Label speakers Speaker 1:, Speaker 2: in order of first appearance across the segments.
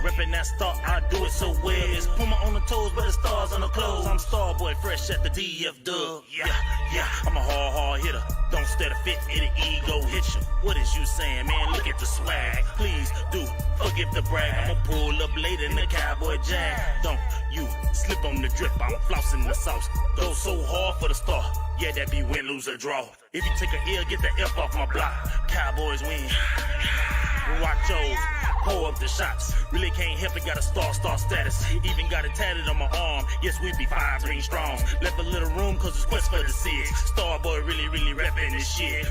Speaker 1: reppin' that star, I do it so well. It's Puma on the toes, but the stars on the clothes. I'm Starboy, fresh at the DF Dub. Yeah, I'm a hard hitter. Don't stare to fit, it'll ego hit you. What is you saying, man? Look at the swag. Please do forgive the brag. I'ma pull up later in the Cowboy Jag. Don't you slip on the drip, I'm flossing the sauce. Go so hard for the star. Yeah, that be win, lose, or draw. If you take a L, get the F off my block. Cowboys win. Guachos, pour up the shots. Really can't help it, got a star status. Even got it tatted on my arm. Yes, we be 5 green strong. Left a little room cause it's quest for the SIDS. Starboy really reppin' this shit.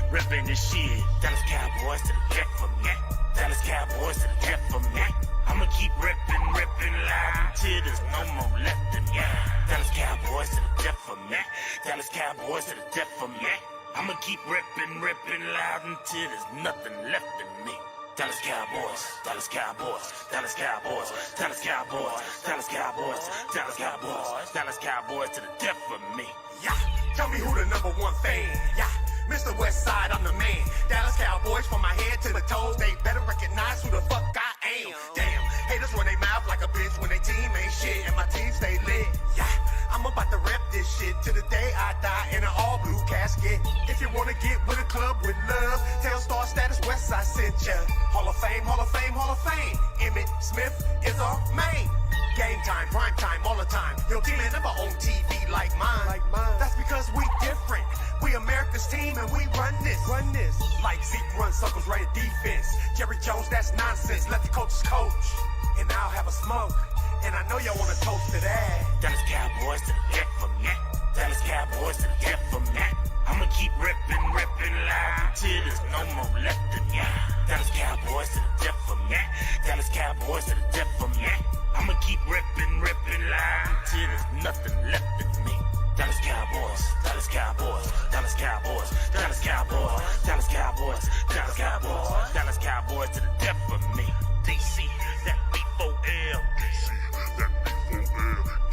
Speaker 1: Dallas Cowboys to the death for me. Dallas Cowboys to the death for me. I'ma keep reppin' loud until there's no more left in me. Dallas Cowboys to the death for me. Dallas Cowboys to the death for me. I'ma keep reppin' loud until there's nothing left in me. Dallas Cowboys, Dallas Cowboys, Dallas Cowboys, Dallas Cowboys, Dallas Cowboys, Dallas Cowboys, Dallas Cowboys to the death for me.
Speaker 2: Yeah, tell me who the number one fan. Yeah, Mr. Westside, I'm the man. Dallas Cowboys from my head to the toes. They better recognize who the fuck I am. Damn, haters run their mouth like a bitch when they team ain't shit and my team stay lit. Yeah, I'm about to rep this shit to the day I die in an all blue casket. If you wanna get with a club with love, tell Star Status Westside sent ya. Hall of Fame, Hall of Fame, Hall of Fame. Emmett Smith is our main. Game time, prime time, all the time. Your team ain't never on TV like mine. That's because we different. We America's team and we run this. Like Zeke runs circles right at defense. Jerry Jones, that's nonsense. Let the coaches coach. And I'll have a smoke. And I know y'all wanna toast to that.
Speaker 1: Dallas Cowboys to the death for me. Dallas Cowboys to the death for me. I'ma keep reppin' loud until there's no more left in me. Dallas Cowboys to the death for me. Dallas Cowboys to the death for me. I'ma keep reppin' loud until there's nothing left in me. Dallas Cowboys, Dallas Cowboys, Dallas Cowboys, Dallas Cowboys, Dallas Cowboys, Dallas Cowboys, Dallas Cowboys to the death for me. DC, that B4L.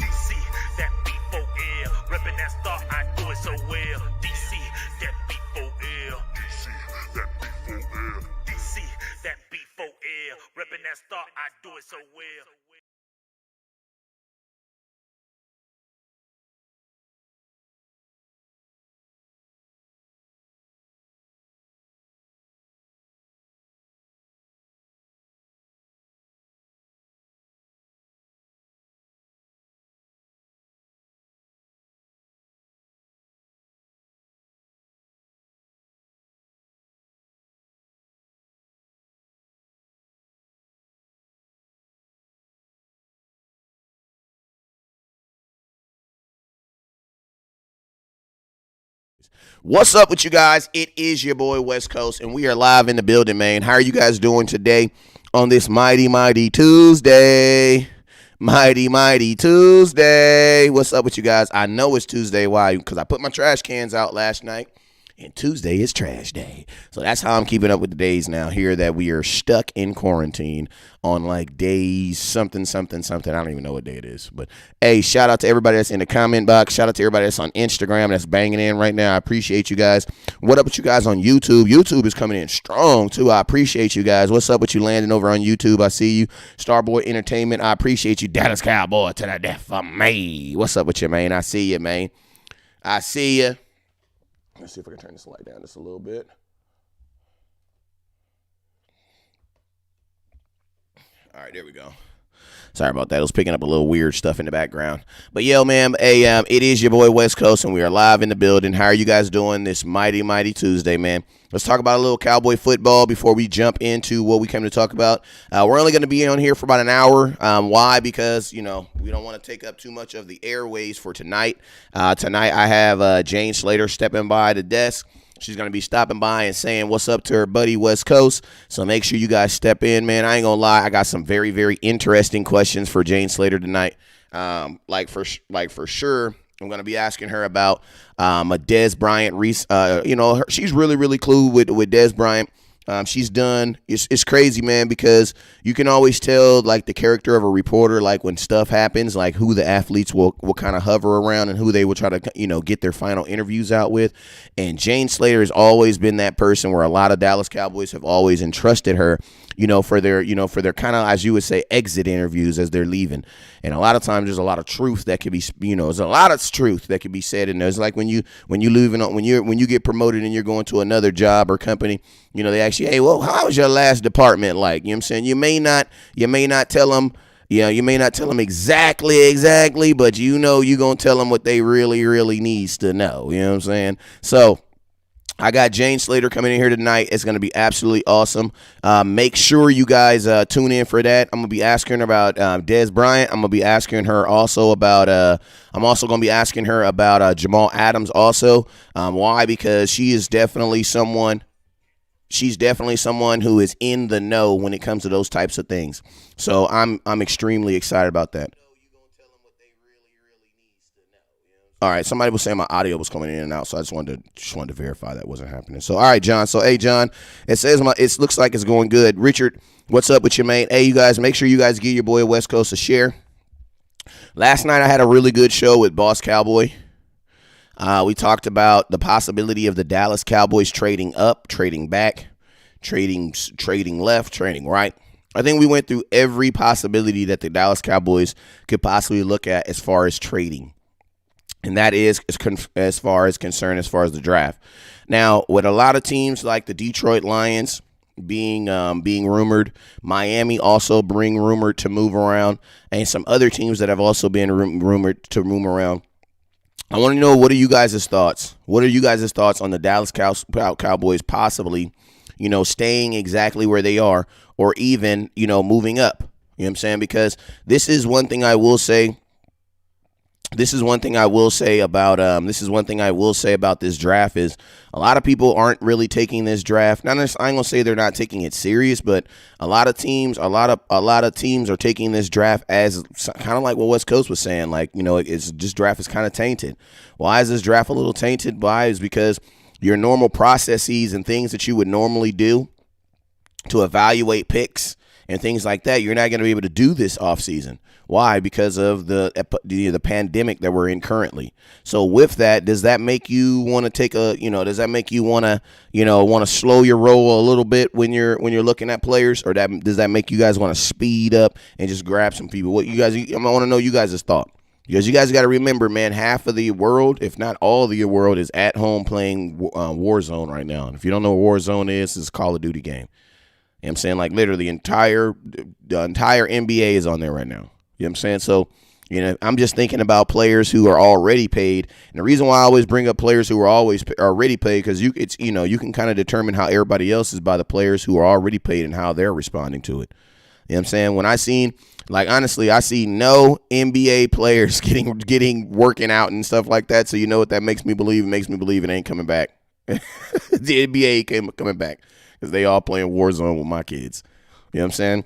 Speaker 1: DC, that B4L. Reppin' that star, I do it so well. DC, that B4L. DC, that B4L. Reppin' that star, I do it so well.
Speaker 3: What's up with you guys? It is your boy West Coast, and we are live in the building, man. How are you guys doing today on this mighty Tuesday? Mighty Tuesday. What's up with you guys? I know it's Tuesday. Why? Because I put my trash cans out last night, and Tuesday is trash day. So that's how I'm keeping up with the days now here that we are stuck in quarantine on like days something. I don't even know what day it is. But, hey, shout out to everybody that's in the comment box. Shout out to everybody that's on Instagram that's banging in right now. I appreciate you guys. What up with you guys on YouTube? YouTube is coming in strong, too. I appreciate you guys. What's up with you landing over on YouTube? I see you. Starboy Entertainment, I appreciate you. Dallas Cowboy to the death for me. What's up with you, man? I see you, man. I see you. Let's see if I can turn this light down just a little bit. All right, there we go. Sorry about that. I was picking up a little weird stuff in the background. But, yo, man, hey, it is your boy West Coast, and we are live in the building. How are you guys doing this mighty Tuesday, man? Let's talk about a little Cowboy football before we jump into what we came to talk about. We're only going to be on here for about an hour. Why? Because, we don't want to take up too much of the airways for tonight. Tonight I have Jane Slater stepping by the desk. She's going to be stopping by and saying what's up to her buddy West Coast. So make sure you guys step in, man. I ain't going to lie. I got some very, very interesting questions for Jane Slater tonight. Like for sure, I'm going to be asking her about a Dez Bryant. She's really, really clued with Dez Bryant. She's done. It's crazy, man, because you can always tell like the character of a reporter, like when stuff happens, like who the athletes will kind of hover around and who they will try to get their final interviews out with. And Jane Slater has always been that person where a lot of Dallas Cowboys have always entrusted her, for their kind of, as you would say, exit interviews as they're leaving. And a lot of times there's a lot of truth that could be, there's a lot of truth that could be said in there. It's like when you leave when you get promoted and you're going to another job or company, they ask you, hey, well, how was your last department like? You know what I'm saying? You may not tell them, you may not tell them exactly, but you're going to tell them what they really, really needs to know. You know what I'm saying? So I got Jane Slater coming in here tonight. It's going to be absolutely awesome. Make sure you guys tune in for that. I'm going to be asking her about Dez Bryant. I'm going to be asking her also about Jamal Adams also. Why? Because she is definitely someone. She's definitely someone who is in the know when it comes to those types of things. So I'm extremely excited about that. All right, somebody was saying my audio was coming in and out, so I just wanted to verify that wasn't happening. So, all right, John. So, hey, John, it looks like it's going good. Richard, what's up with you, mate? Hey, you guys, make sure you guys give your boy West Coast a share. Last night I had a really good show with Boss Cowboy. We talked about the possibility of the Dallas Cowboys trading up, trading back, trading left, trading right. I think we went through every possibility that the Dallas Cowboys could possibly look at as far as trading. And that is as far as the draft. Now, with a lot of teams like the Detroit Lions being rumored, Miami also being rumored to move around, and some other teams that have also been rumored to move around. I want to know, what are you guys' thoughts? What are you guys' thoughts on the Dallas Cowboys possibly, staying exactly where they are, or even, moving up? You know what I'm saying? Because this is one thing I will say. This is one thing I will say about this draft is a lot of people aren't really taking this draft. I ain't gonna say they're not taking it serious, but a lot of teams are taking this draft as kind of like what West Coast was saying. Like, it's this draft is kind of tainted. Why is this draft a little tainted? Why is because your normal processes and things that you would normally do to evaluate picks and things like that, you're not going to be able to do this offseason. Why? Because of the pandemic that we're in currently. So with that, does that make you want to slow your roll a little bit when you're looking at players, or does that make you guys want to speed up and just grab some people? I want to know you guys' thought. Because you guys got to remember, man, half of the world, if not all of the world, is at home playing Warzone right now. And if you don't know what Warzone is, it's a Call of Duty game. You know what I'm saying? Like, literally the entire NBA is on there right now. You know what I'm saying? So, I'm just thinking about players who are already paid. And the reason why I always bring up players who are already paid, because you can kind of determine how everybody else is by the players who are already paid and how they're responding to it. You know what I'm saying? When I see no NBA players getting working out and stuff like that. So you know what that makes me believe? It makes me believe it ain't coming back. The NBA coming back because they all playing Warzone with my kids. You know what I'm saying?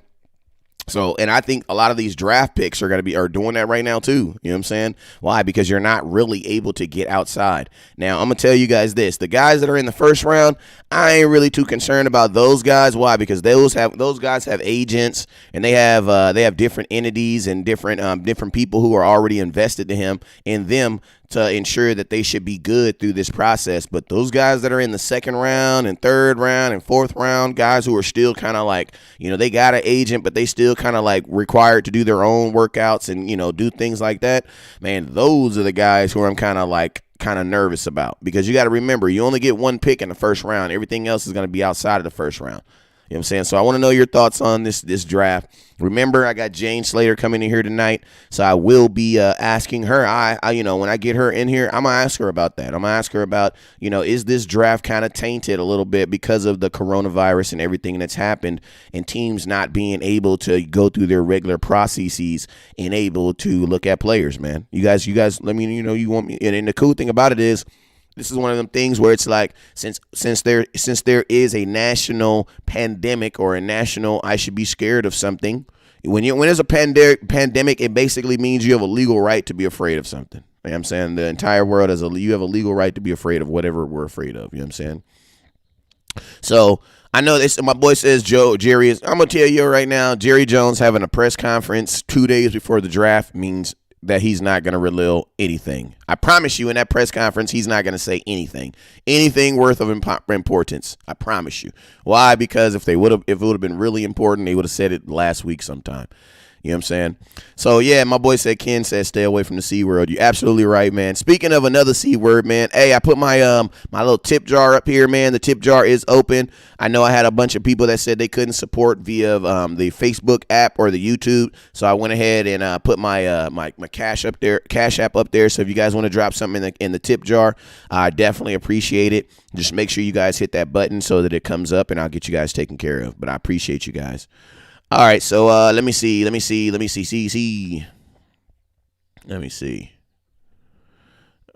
Speaker 3: So, and I think a lot of these draft picks are doing that right now too. You know what I'm saying? Why? Because you're not really able to get outside. Now, I'm going to tell you guys this. The guys that are in the first round, I ain't really too concerned about those guys. Why? Because those guys have agents, and they have different entities and different people who are already invested in them to ensure that they should be good through this process. But those guys that are in the second round and third round and fourth round, guys who are still kind of like, they got an agent, but they still kind of like required to do their own workouts and, do things like that. Man, those are the guys who I'm kind of nervous about, because you got to remember, you only get one pick in the first round. Everything else is going to be outside of the first round. You know what I'm saying? So I want to know your thoughts on this draft. Remember, I got Jane Slater coming in here tonight, so I will be asking her. When I get her in here, I'm going to ask her about that. I'm going to ask her about, is this draft kind of tainted a little bit because of the coronavirus and everything that's happened, and teams not being able to go through their regular processes and able to look at players, man. You guys, let me know you want me. And the cool thing about it is, this is one of them things where it's like, since there is a national pandemic or a national I should be scared of something, when there's a pandemic, it basically means you have a legal right to be afraid of something. You know what I'm saying? The entire world you have a legal right to be afraid of whatever we're afraid of. You know what I'm saying? So I know this. My boy says Jerry is. I'm gonna tell you right now. Jerry Jones having a press conference 2 days before the draft means that he's not gonna reveal anything. I promise you, in that press conference, he's not gonna say anything worth of importance. I promise you. Why? Because if it would have been really important, they would have said it last week sometime. You know what I'm saying? So, yeah, my boy said, Ken said, stay away from the C word. You're absolutely right, man. Speaking of another C word, man, hey, I put my my little tip jar up here, man. The tip jar is open. I know I had a bunch of people that said they couldn't support via the Facebook app or the YouTube. So I went ahead and put my my Cash App up there. So if you guys want to drop something in the tip jar, I definitely appreciate it. Just make sure you guys hit that button so that it comes up and I'll get you guys taken care of. But I appreciate you guys. All right, so let me see.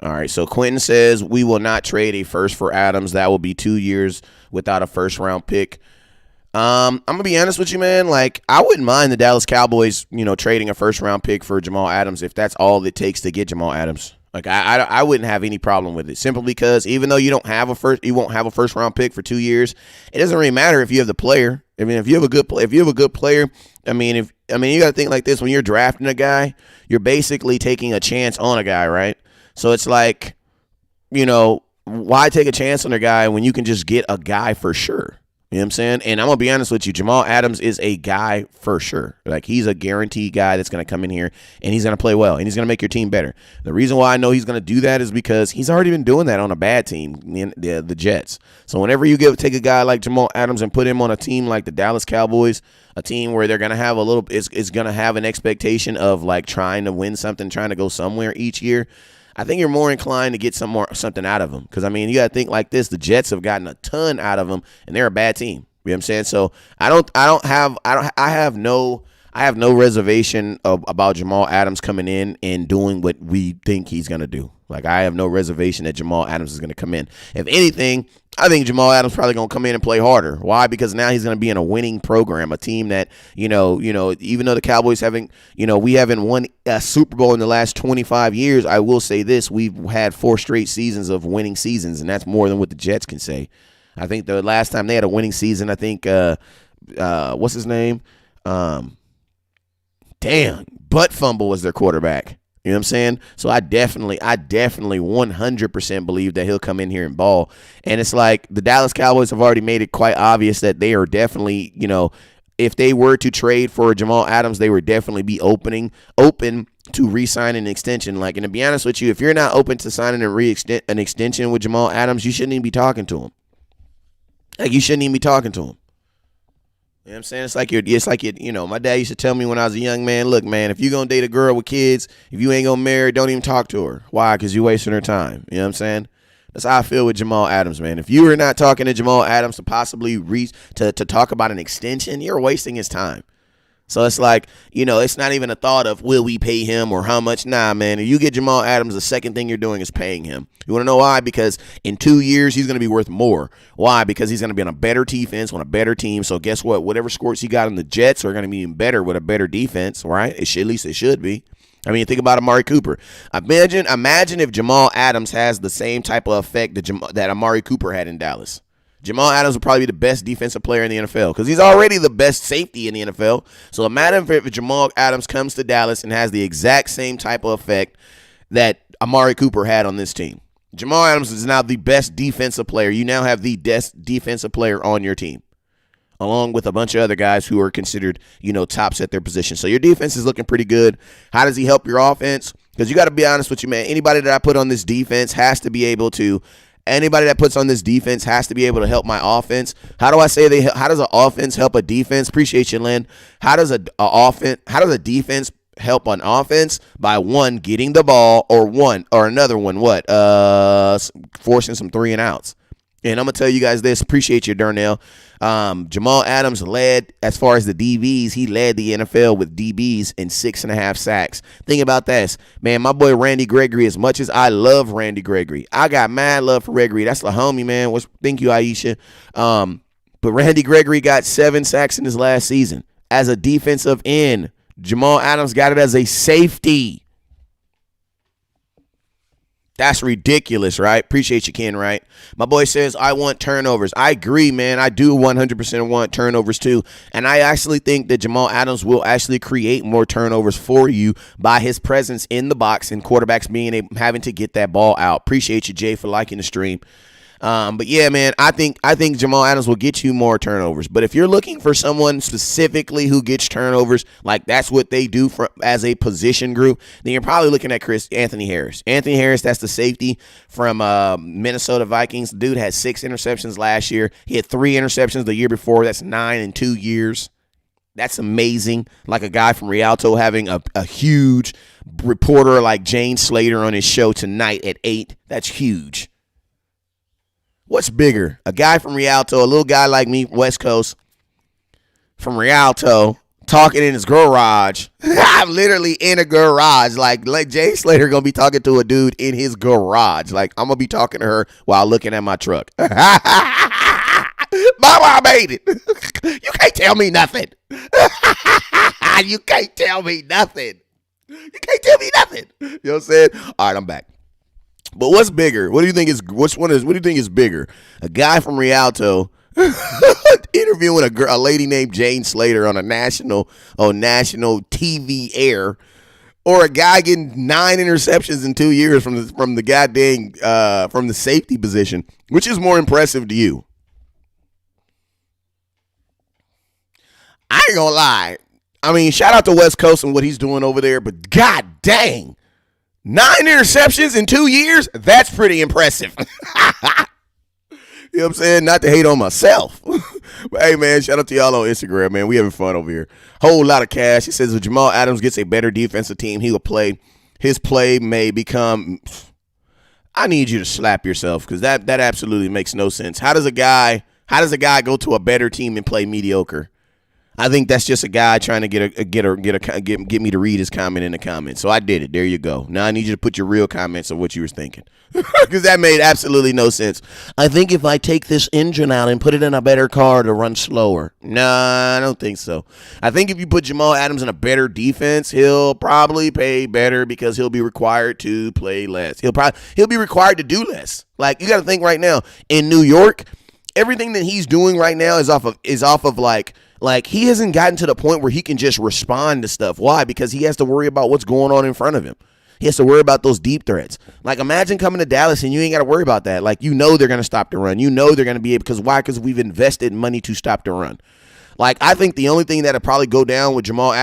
Speaker 3: All right, so Quentin says we will not trade a first for Adams. That will be 2 years without a first round pick. I'm gonna be honest with you, man. Like, I wouldn't mind the Dallas Cowboys, trading a first round pick for Jamal Adams if that's all it takes to get Jamal Adams. Like, I wouldn't have any problem with it, simply because even though you won't have a first round pick for 2 years, it doesn't really matter if you have the player. I mean, if you have a good player, I mean, you got to think like this: when you're drafting a guy, you're basically taking a chance on a guy, right? So it's like, why take a chance on a guy when you can just get a guy for sure? You know what I'm saying? And I'm going to be honest with you, Jamal Adams is a guy for sure. Like, he's a guaranteed guy that's going to come in here and he's going to play well and he's going to make your team better. The reason why I know he's going to do that is because he's already been doing that on a bad team, the Jets. So whenever you take a guy like Jamal Adams and put him on a team like the Dallas Cowboys, a team where they're going to have is going to have an expectation of like trying to win something, trying to go somewhere each year, I think you're more inclined to get something out of them. Because, I mean, you got to think like this. The Jets have gotten a ton out of them, and they're a bad team. You know what I'm saying? So I have no reservation about Jamal Adams coming in and doing what we think he's going to do. Like, I have no reservation that Jamal Adams is going to come in. If anything, I think Jamal Adams probably going to come in and play harder. Why? Because now he's going to be in a winning program, a team that, even though the Cowboys we haven't won a Super Bowl in the last 25 years, I will say this: we've had 4 straight seasons of winning seasons, and that's more than what the Jets can say. I think the last time they had a winning season, I think, what's his name? Butt Fumble was their quarterback. You know what I'm saying? So I definitely 100% believe that he'll come in here and ball. And it's like the Dallas Cowboys have already made it quite obvious that they are definitely, if they were to trade for Jamal Adams, they would definitely be open to re-signing an extension. Like, and to be honest with you, if you're not open to signing an extension with Jamal Adams, you shouldn't even be talking to him. Like, you shouldn't even be talking to him. You know what I'm saying? It's like my dad used to tell me when I was a young man, look, man, if you're going to date a girl with kids, if you ain't going to marry her, don't even talk to her. Why? Because you're wasting her time. You know what I'm saying? That's how I feel with Jamal Adams, man. If you are not talking to Jamal Adams to possibly to talk about an extension, you're wasting his time. So it's like, it's not even a thought of will we pay him or how much. Nah, man. If you get Jamal Adams, the second thing you're doing is paying him. You want to know why? Because in 2 years, he's going to be worth more. Why? Because he's going to be on a better defense, on a better team. So guess what? Whatever scores he got on the Jets are going to be even better with a better defense, right? At least it should be. I mean, think about Amari Cooper. Imagine if Jamal Adams has the same type of effect that Amari Cooper had in Dallas. Jamal Adams would probably be the best defensive player in the NFL because he's already the best safety in the NFL. So imagine if Jamal Adams comes to Dallas and has the exact same type of effect that Amari Cooper had on this team. Jamal Adams is now the best defensive player. You now have the best defensive player on your team, along with a bunch of other guys who are considered, tops at their position. So your defense is looking pretty good. How does he help your offense? Because you got to be honest with you, man. Anybody that I put on this defense has to be able to help my offense. How do I say how does an offense help a defense? Appreciate you, Lynn. How does a defense help an offense? By one, getting the ball, or another one, forcing some 3 and outs. And I'm going to tell you guys this. Appreciate you, Darnell. Jamal Adams led, as far as the DBs, he led the NFL with DBs in 6.5 sacks. Think about this. Man, my boy Randy Gregory, as much as I love Randy Gregory, I got mad love for Gregory. That's the homie, man. Thank you, Aisha. But Randy Gregory got 7 sacks in his last season as a defensive end. Jamal Adams got it as a safety. That's ridiculous, right? Appreciate you, Ken, right? My boy says, I want turnovers. I agree, man. I do 100% want turnovers, too. And I actually think that Jamal Adams will actually create more turnovers for you by his presence in the box and quarterbacks having to get that ball out. Appreciate you, Jay, for liking the stream. But yeah, man, I think Jamal Adams will get you more turnovers. But if you're looking for someone specifically who gets turnovers, like that's what they do as a position group, then you're probably looking at Anthony Harris. Anthony Harris, that's the safety from Minnesota Vikings. The dude had 6 interceptions last year. He had 3 interceptions the year before. That's 9 in 2 years. That's amazing. Like a guy from Rialto having a huge reporter like Jane Slater on his show tonight at 8. That's huge. What's bigger? A guy from Rialto, a little guy like me, West Coast, from Rialto, talking in his garage. I'm literally in a garage. Like Jay Slater going to be talking to a dude in his garage. Like, I'm going to be talking to her while looking at my truck. Mama, I made it. You can't tell me nothing. You can't tell me nothing. You can't tell me nothing. You know what I'm saying? All right, I'm back. But what's bigger? What do you think is bigger? A guy from Rialto interviewing a lady named Jane Slater on a national TV air, or a guy getting 9 interceptions in 2 years from the safety position? Which is more impressive to you? I ain't gonna lie. I mean, shout out to West Coast and what he's doing over there, but god dang. 9 interceptions in 2 years? That's pretty impressive. You know what I'm saying? Not to hate on myself. But hey, man, shout out to y'all on Instagram, man. We having fun over here. Whole lot of cash. He says if Jamal Adams gets a better defensive team, he will play. His play may become. I need you to slap yourself, because that absolutely makes no sense. How does a guy go to a better team and play mediocre? I think that's just a guy trying to get me to read his comment in the comments. So I did it. There you go. Now I need you to put your real comments of what you were thinking, because that made absolutely no sense. I think if I take this engine out and put it in a better car to run slower. Nah, I don't think so. I think if you put Jamal Adams in a better defense, he'll probably pay better because he'll be required to play less. He'll be required to do less. Like, you got to think right now in New York, everything that he's doing right now is off of like he hasn't gotten to the point where he can just respond to stuff. Why? Because he has to worry about what's going on in front of him. He has to worry about those deep threats. Like, imagine coming to Dallas and you ain't got to worry about that. Like, you know they're going to stop the run. You know they're going to be able, because why? Because we've invested money to stop the run. Like, I think the only thing that'll probably go down with Jamal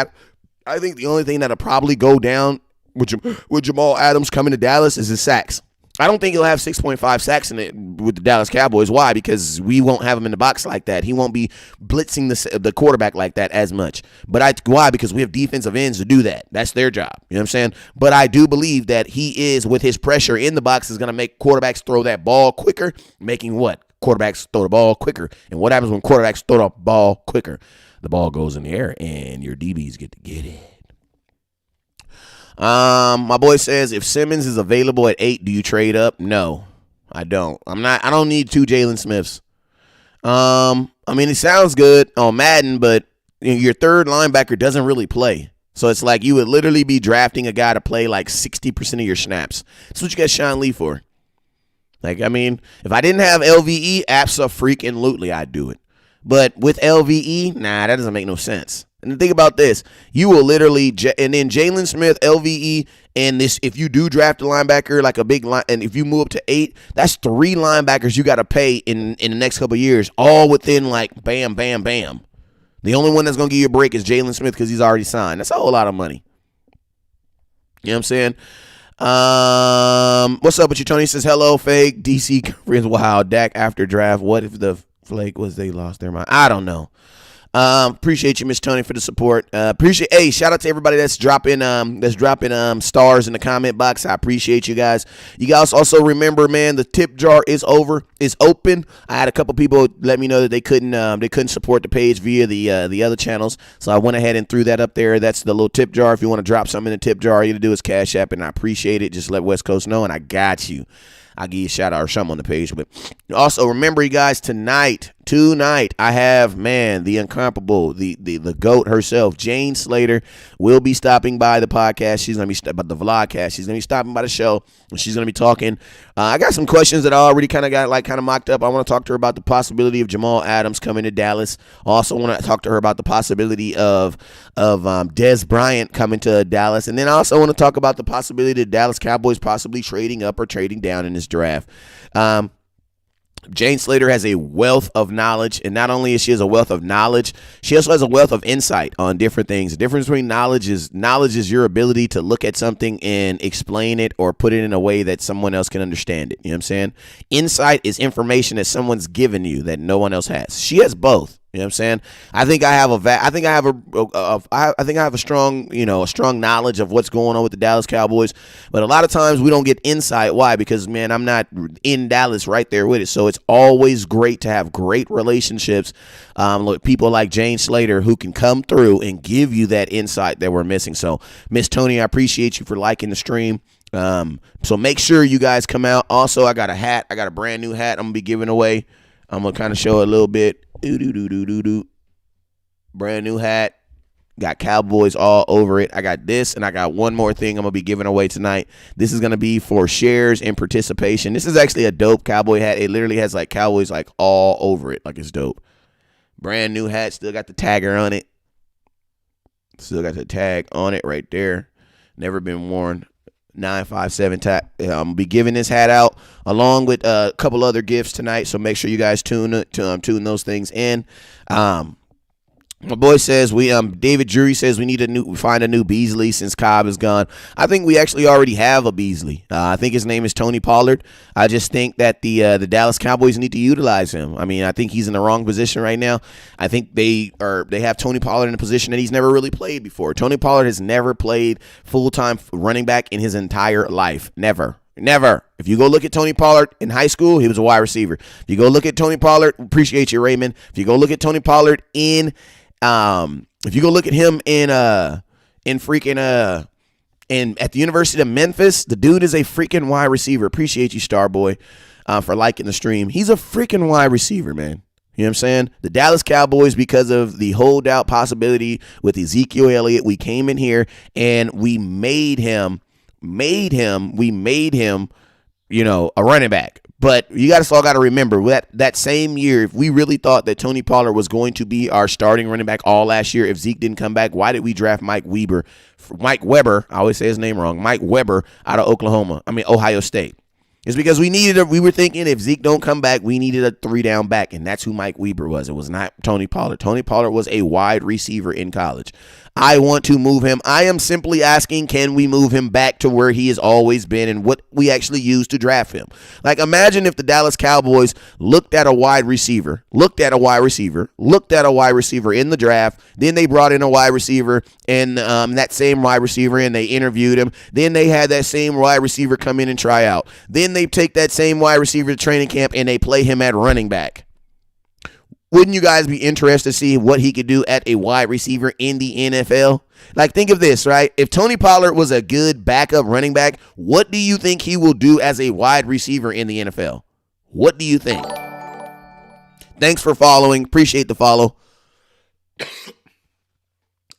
Speaker 3: Adams coming to Dallas is his sacks. I don't think he'll have 6.5 sacks in it with the Dallas Cowboys. Why? Because we won't have him in the box like that. He won't be blitzing the quarterback like that as much. But why? Because we have defensive ends to do that. That's their job. You know what I'm saying? But I do believe that he is, with his pressure in the box, is going to make quarterbacks throw that ball quicker, making what? Quarterbacks throw the ball quicker. And what happens when quarterbacks throw the ball quicker? The ball goes in the air and your DBs get to get it. My boy says, if Simmons is available at 8, do you trade up? No, I don't. I don't need 2 Jalen Smiths. I mean, it sounds good on Madden, but your third linebacker doesn't really play. So it's like you would literally be drafting a guy to play like 60% of your snaps. That's what you got Sean Lee for. Like, I mean, if I didn't have LVE, abso-freaking-lutely, I'd do it. But with LVE, nah, that doesn't make no sense. And think about this. You will literally, and then Jalen Smith, LVE, and this, if you do draft a linebacker, like a big line, and if you move up to 8, that's 3 linebackers you got to pay in the next couple of years, all within like bam, bam, bam. The only one that's going to give you a break is Jalen Smith because he's already signed. That's a whole lot of money. You know what I'm saying? What's up with you, Tony? He says, hello, fake DC. Wow, Dak after draft. What if the flake was they lost their mind? I don't know. Appreciate you, Miss Tony, for the support. Hey, shout out to everybody that's dropping stars in the comment box. I appreciate you guys. You guys also remember, man, the tip jar is open. I had a couple people let me know that they couldn't support the page via the other channels, so I went ahead and threw that up there. That's the little tip jar. If you want to drop something in the tip jar, all you got to do is Cash App, and I appreciate it. Just let West Coast know, and I got you. I'll give you a shout out or something on the page. But also remember, you guys, tonight Tonight, I have, man, the incomparable, the GOAT herself, Jane Slater, will be stopping by the podcast. She's going to be, the vlogcast. She's going to be stopping by the show, and she's going to be talking. I got some questions that I already kind of mocked up. I want to talk to her about the possibility of Jamal Adams coming to Dallas. I also want to talk to her about the possibility of Des Bryant coming to Dallas. And then I also want to talk about the possibility of Dallas Cowboys possibly trading up or trading down in this draft. Jane Slater has a wealth of knowledge, and not only is she has a wealth of knowledge, she also has a wealth of insight on different things. The difference between knowledge is your ability to look at something and explain it or put it in a way that someone else can understand it. You know what I'm saying? Insight is information that someone's given you that no one else has. She has both. You know what I'm saying? I think I have a strong knowledge of what's going on with the Dallas Cowboys, but a lot of times we don't get insight. Why? Because, man, I'm not in Dallas right there with it. So it's always great to have great relationships with people like Jane Slater who can come through and give you that insight that we're missing. So, Miss Tony, I appreciate you for liking the stream. So make sure you guys come out. Also, I got a hat. I got a brand new hat I'm gonna be giving away. I'm gonna kind of show it a little bit. Brand new hat. Got Cowboys all over it. I got this, and I got one more thing I'm going to be giving away tonight. This is going to be for shares and participation. This is actually a dope Cowboy hat. It literally has like Cowboys like all over it. Like, it's dope. Brand new hat. Still got the tagger on it. Still got the tag on it right there. Never been worn. 957 tag. I'm gonna be giving this hat out along with a couple other gifts tonight, so make sure you guys tune those things in. My boy says David Drury says we find a new Beasley since Cobb is gone. I think we actually already have a Beasley. I think his name is Tony Pollard. I just think that the Dallas Cowboys need to utilize him. I mean, I think he's in the wrong position right now. I think they have Tony Pollard in a position that he's never really played before. Tony Pollard has never played full-time running back in his entire life. Never. If you go look at Tony Pollard in high school, he was a wide receiver. If you go look at Tony Pollard, appreciate you, Raymond. If you go look at Tony Pollard if you go look at him in at the University of Memphis, the dude is a freaking wide receiver. Appreciate you, Starboy, for liking the stream. He's a freaking wide receiver, man. You know what I'm saying? The Dallas Cowboys, because of the holdout possibility with Ezekiel Elliott, we came in here and we made him, a running back. But you guys all got to remember that same year, if we really thought that Tony Pollard was going to be our starting running back all last year, if Zeke didn't come back, why did we draft Mike Weber? I always say his name wrong. Mike Weber out of Ohio State. It's because we were thinking if Zeke don't come back, we needed a 3-down back, and that's who Mike Weber was. It was not Tony Pollard. Tony Pollard was a wide receiver in college. I want to move him. I am simply asking, can we move him back to where he has always been and what we actually used to draft him? Like, imagine if the Dallas Cowboys looked at a wide receiver in the draft, then they brought in a wide receiver and that same wide receiver, and they interviewed him. Then they had that same wide receiver come in and try out. Then they take that same wide receiver to training camp and they play him at running back. Wouldn't you guys be interested to see what he could do at a wide receiver in the NFL? Like, think of this, right? If Tony Pollard was a good backup running back, what do you think he will do as a wide receiver in the NFL? What do you think? Thanks for following. Appreciate the follow.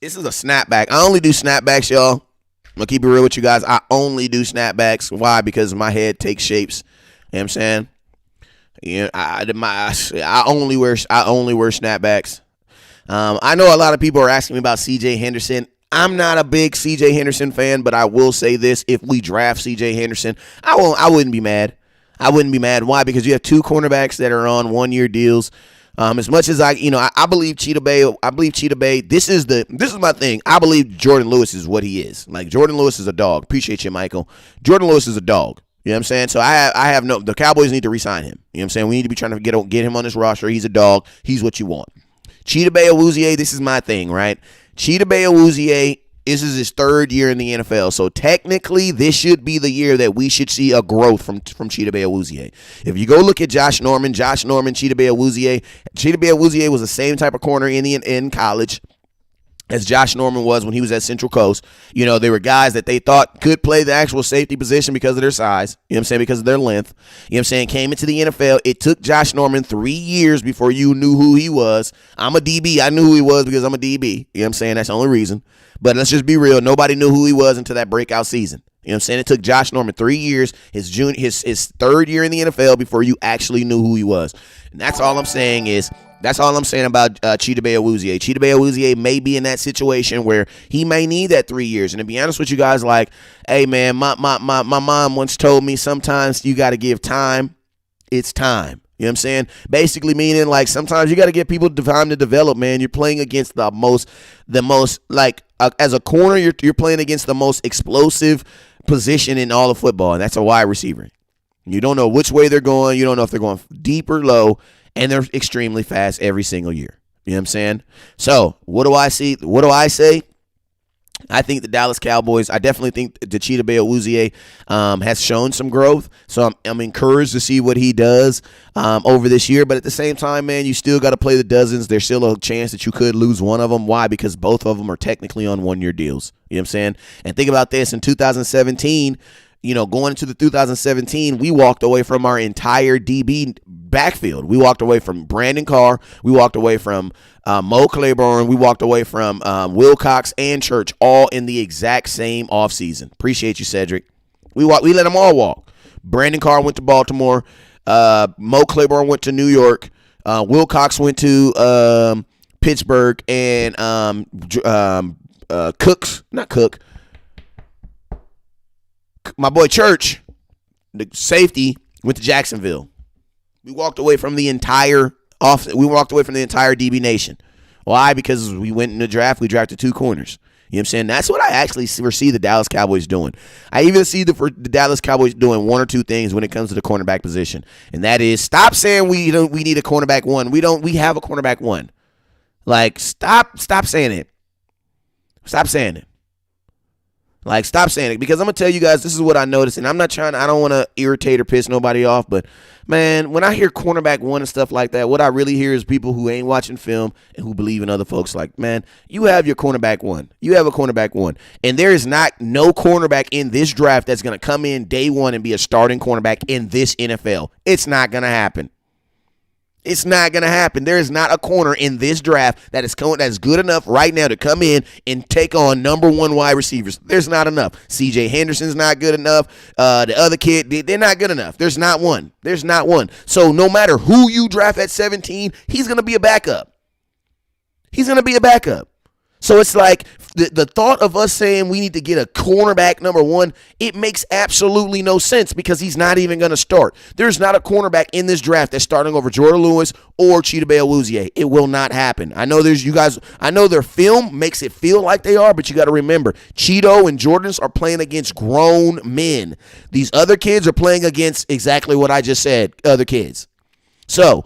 Speaker 3: This is a snapback. I only do snapbacks, y'all. I'm going to keep it real with you guys. I only do snapbacks. Why? Because my head takes shapes. You know what I'm saying? Yeah, I only wear snapbacks. I know a lot of people are asking me about C.J. Henderson. I'm not a big C.J. Henderson fan, but I will say this: if we draft C.J. Henderson, I wouldn't be mad. I wouldn't be mad. Why? Because you have two cornerbacks that are on 1-year deals. As much as I believe Cheetah Bay. This is my thing. I believe Jordan Lewis is what he is. Like, Jordan Lewis is a dog. Appreciate you, Michael. Jordan Lewis is a dog. You know what I'm saying? So the Cowboys need to re-sign him. You know what I'm saying? We need to be trying to get him on this roster. He's a dog. He's what you want. Cheetah Bay Awuzie, this is my thing, right? Cheetah Bay Awuzie, this is his third year in the NFL. So technically, this should be the year that we should see a growth from Cheetah Bay Awuzie. If you go look at Josh Norman, Cheetah Bay Awuzie was the same type of corner in college. as Josh Norman was when he was at Central Coast. You know, they were guys that they thought could play the actual safety position because of their size, you know what I'm saying, because of their length. You know what I'm saying, came into the NFL. It took Josh Norman 3 years before you knew who he was. I'm a DB. I knew who he was because I'm a DB. You know what I'm saying? That's the only reason. But let's just be real. Nobody knew who he was until that breakout season. You know what I'm saying? It took Josh Norman 3 years, his third year in the NFL, before you actually knew who he was. And that's all I'm saying about Chidobe Awuzie. Chidobe Awuzie may be in that situation where he may need that 3 years. And to be honest with you guys, like, hey, man, my mom once told me sometimes you got to give time. It's time. You know what I'm saying? Basically meaning, like, sometimes you got to give people time to develop, man. You're playing against the most like, as a corner, you're playing against the most explosive position in all of football, and that's a wide receiver. You don't know which way they're going. You don't know if they're going deep or low, and they're extremely fast every single year. You know what I'm saying? So what do I see? What do I say? I think the Dallas Cowboys, I definitely think the Chidobe Awuzie has shown some growth. So I'm encouraged to see what he does over this year. But at the same time, man, you still got to play the dozens. There's still a chance that you could lose one of them. Why? Because both of them are technically on one-year deals. You know what I'm saying? And think about this. In 2017, you know, going into the 2017, we walked away from our entire DB backfield. We walked away from Brandon Carr. We walked away from Mo Claiborne. We walked away from Wilcox and Church, all in the exact same offseason. Appreciate you, Cedric. We let them all walk. Brandon Carr went to Baltimore. Mo Claiborne went to New York. Wilcox went to Pittsburgh. And my boy Church, the safety, went to Jacksonville. We walked away from the entire DB nation. Why? Because we went in the draft, we drafted 2 corners. You know what I'm saying? That's what I actually foresee the Dallas Cowboys doing. I even see the Dallas Cowboys doing 1 or 2 things when it comes to the cornerback position. And that is, stop saying we need a cornerback 1. We have a cornerback 1. Like, stop saying it. Stop saying it. Like, stop saying it, because I'm going to tell you guys, this is what I noticed, and I don't want to irritate or piss nobody off, but, man, when I hear cornerback 1 and stuff like that, what I really hear is people who ain't watching film and who believe in other folks. Like, man, you have your cornerback 1. You have a cornerback 1, and there is no cornerback in this draft that's going to come in day 1 and be a starting cornerback in this NFL. It's not going to happen. It's not going to happen. There is not a corner in this draft that's good enough right now to come in and take on number 1 wide receivers. There's not enough. C.J. Henderson's not good enough. The other kid, they're not good enough. There's not one. There's not one. So no matter who you draft at 17, he's going to be a backup. He's going to be a backup. So it's like the thought of us saying we need to get a cornerback number 1, it makes absolutely no sense because he's not even going to start. There's not a cornerback in this draft that's starting over Jordan Lewis or Chidobe Awuzie. It will not happen. I know I know their film makes it feel like they are, but you got to remember, Cheeto and Jordans are playing against grown men. These other kids are playing against exactly what I just said, other kids. So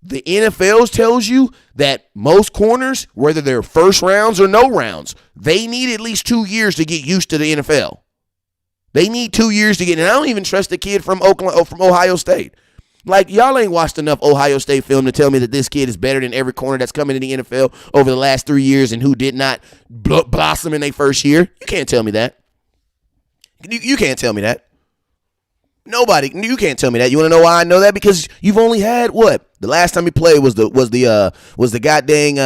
Speaker 3: the NFL tells you that most corners, whether they're first rounds or no rounds, they need at least 2 years to get used to the NFL. They need 2 years to get, and I don't even trust the kid from Ohio State. Like, y'all ain't watched enough Ohio State film to tell me that this kid is better than every corner that's coming in the NFL over the last 3 years and who did not blossom in their first year. You can't tell me that. You can't tell me that. Nobody, you can't tell me that. You want to know why I know that? Because you've only had what? The last time he played was the goddamn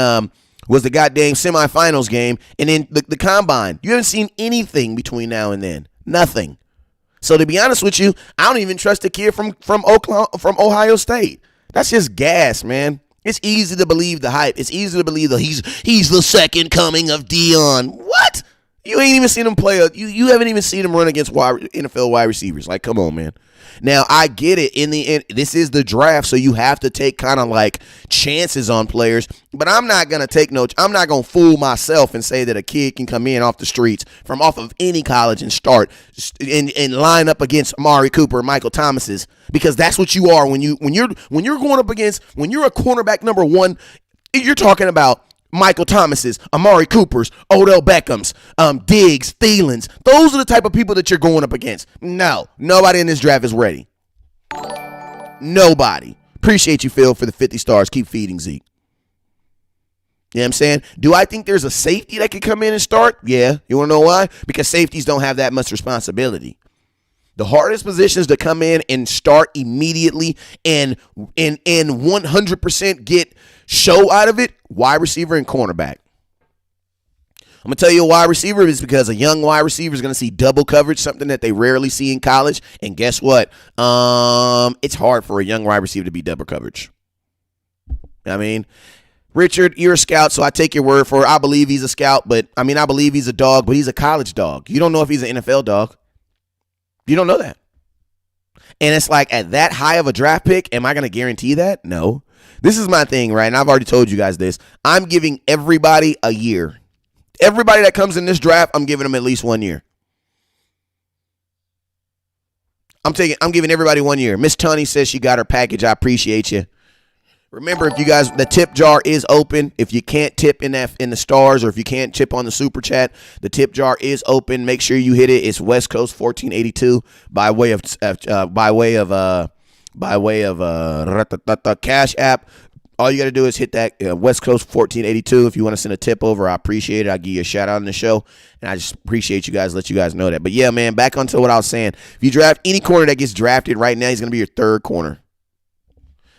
Speaker 3: semifinals game, and then the combine. You haven't seen anything between now and then. Nothing. So to be honest with you, I don't even trust the kid from Ohio State. That's just gas, man. It's easy to believe the hype. It's easy to believe that he's the second coming of Dion. What? You ain't even seen him play. You haven't even seen him run against NFL wide receivers. Like, come on, man. Now, I get it. In the end, this is the draft, so you have to take kind of like chances on players. But I'm not going to take I'm not going to fool myself and say that a kid can come in off the streets from off of any college and start and line up against Amari Cooper or Michael Thomas's, because that's what you are when you're going up against, when you're a cornerback number 1, you're talking about Michael Thomas's, Amari Cooper's, Odell Beckham's, Diggs, Thielens. Those are the type of people that you're going up against. No, nobody in this draft is ready. Nobody. Appreciate you, Phil, for the 50 stars. Keep feeding Zeke. You know what I'm saying? Do I think there's a safety that could come in and start? Yeah. You want to know why? Because safeties don't have that much responsibility. The hardest positions to come in and start immediately and 100% get show out of it, wide receiver and cornerback. I'm going to tell you a wide receiver is because a young wide receiver is going to see double coverage, something that they rarely see in college. And guess what? It's hard for a young wide receiver to be double coverage. I mean, Richard, you're a scout, so I take your word for it. I believe he's a scout, I believe he's a dog, but he's a college dog. You don't know if he's an NFL dog. You don't know that. And it's like at that high of a draft pick, am I going to guarantee that? No. This is my thing, right? And I've already told you guys this. I'm giving everybody a year. Everybody that comes in this draft, I'm giving them at least 1 year. I'm giving everybody 1 year. Miss Tony says she got her package. I appreciate you. Remember, if you guys, the tip jar is open. If you can't tip in the stars, or if you can't tip on the super chat, the tip jar is open. Make sure you hit it. It's West Coast 1482 by way of Cash App. All you got to do is hit that West Coast 1482. If you want to send a tip over, I appreciate it. I'll give you a shout out on the show. And I just appreciate you guys, let you guys know that. But yeah, man, back onto what I was saying. If you draft any corner that gets drafted right now, he's going to be your third corner.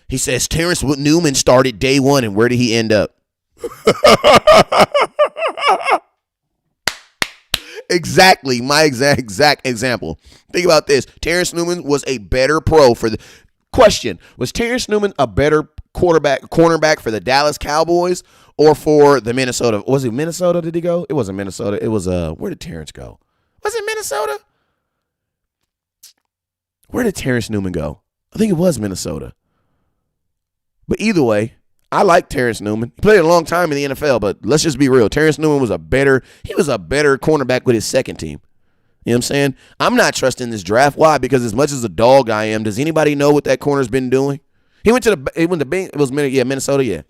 Speaker 3: He says Terrence Newman started day one, and where did he end up? Exactly, my exact example. Think about this. Terrence Newman was a better pro for the question. Was Terrence Newman a better cornerback for the Dallas Cowboys or for the Minnesota? Was it Minnesota? Did he go? It wasn't Minnesota. It was where did Terrence go? Was it Minnesota? Where did Terrence Newman go? I think it was Minnesota. But either way, I like Terrence Newman. He played a long time in the NFL, but let's just be real. Terrence Newman was a better cornerback with his second team. You know what I'm saying? I'm not trusting this draft. Why? Because as much as a dog I am, does anybody know what that corner's been doing? Minnesota, yeah.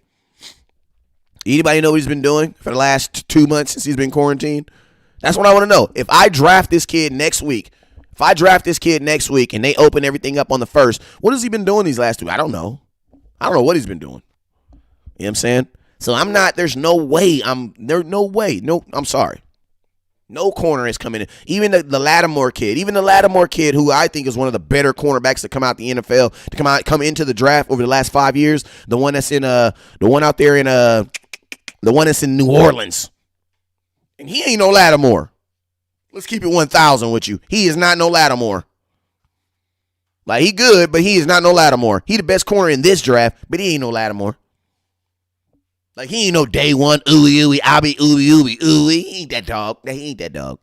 Speaker 3: Anybody know what he's been doing for the last 2 months since he's been quarantined? That's what I want to know. If I draft this kid next week, and they open everything up on the first, what has he been doing these last 2? I don't know. I don't know what he's been doing. You know what I'm saying? So there's no way. I'm sorry. No corner is coming in. Even the Lattimore kid, who I think is one of the better cornerbacks to come out the NFL, come into the draft over the last 5 years. The one that's in the one that's in New Orleans. And he ain't no Lattimore. Let's keep it 1,000 with you. He is not no Lattimore. Like, he good, but he is not no Lattimore. He the best corner in this draft, but he ain't no Lattimore. Like, he ain't no day one, ooey, I'll be ooey. He ain't that dog. He ain't that dog.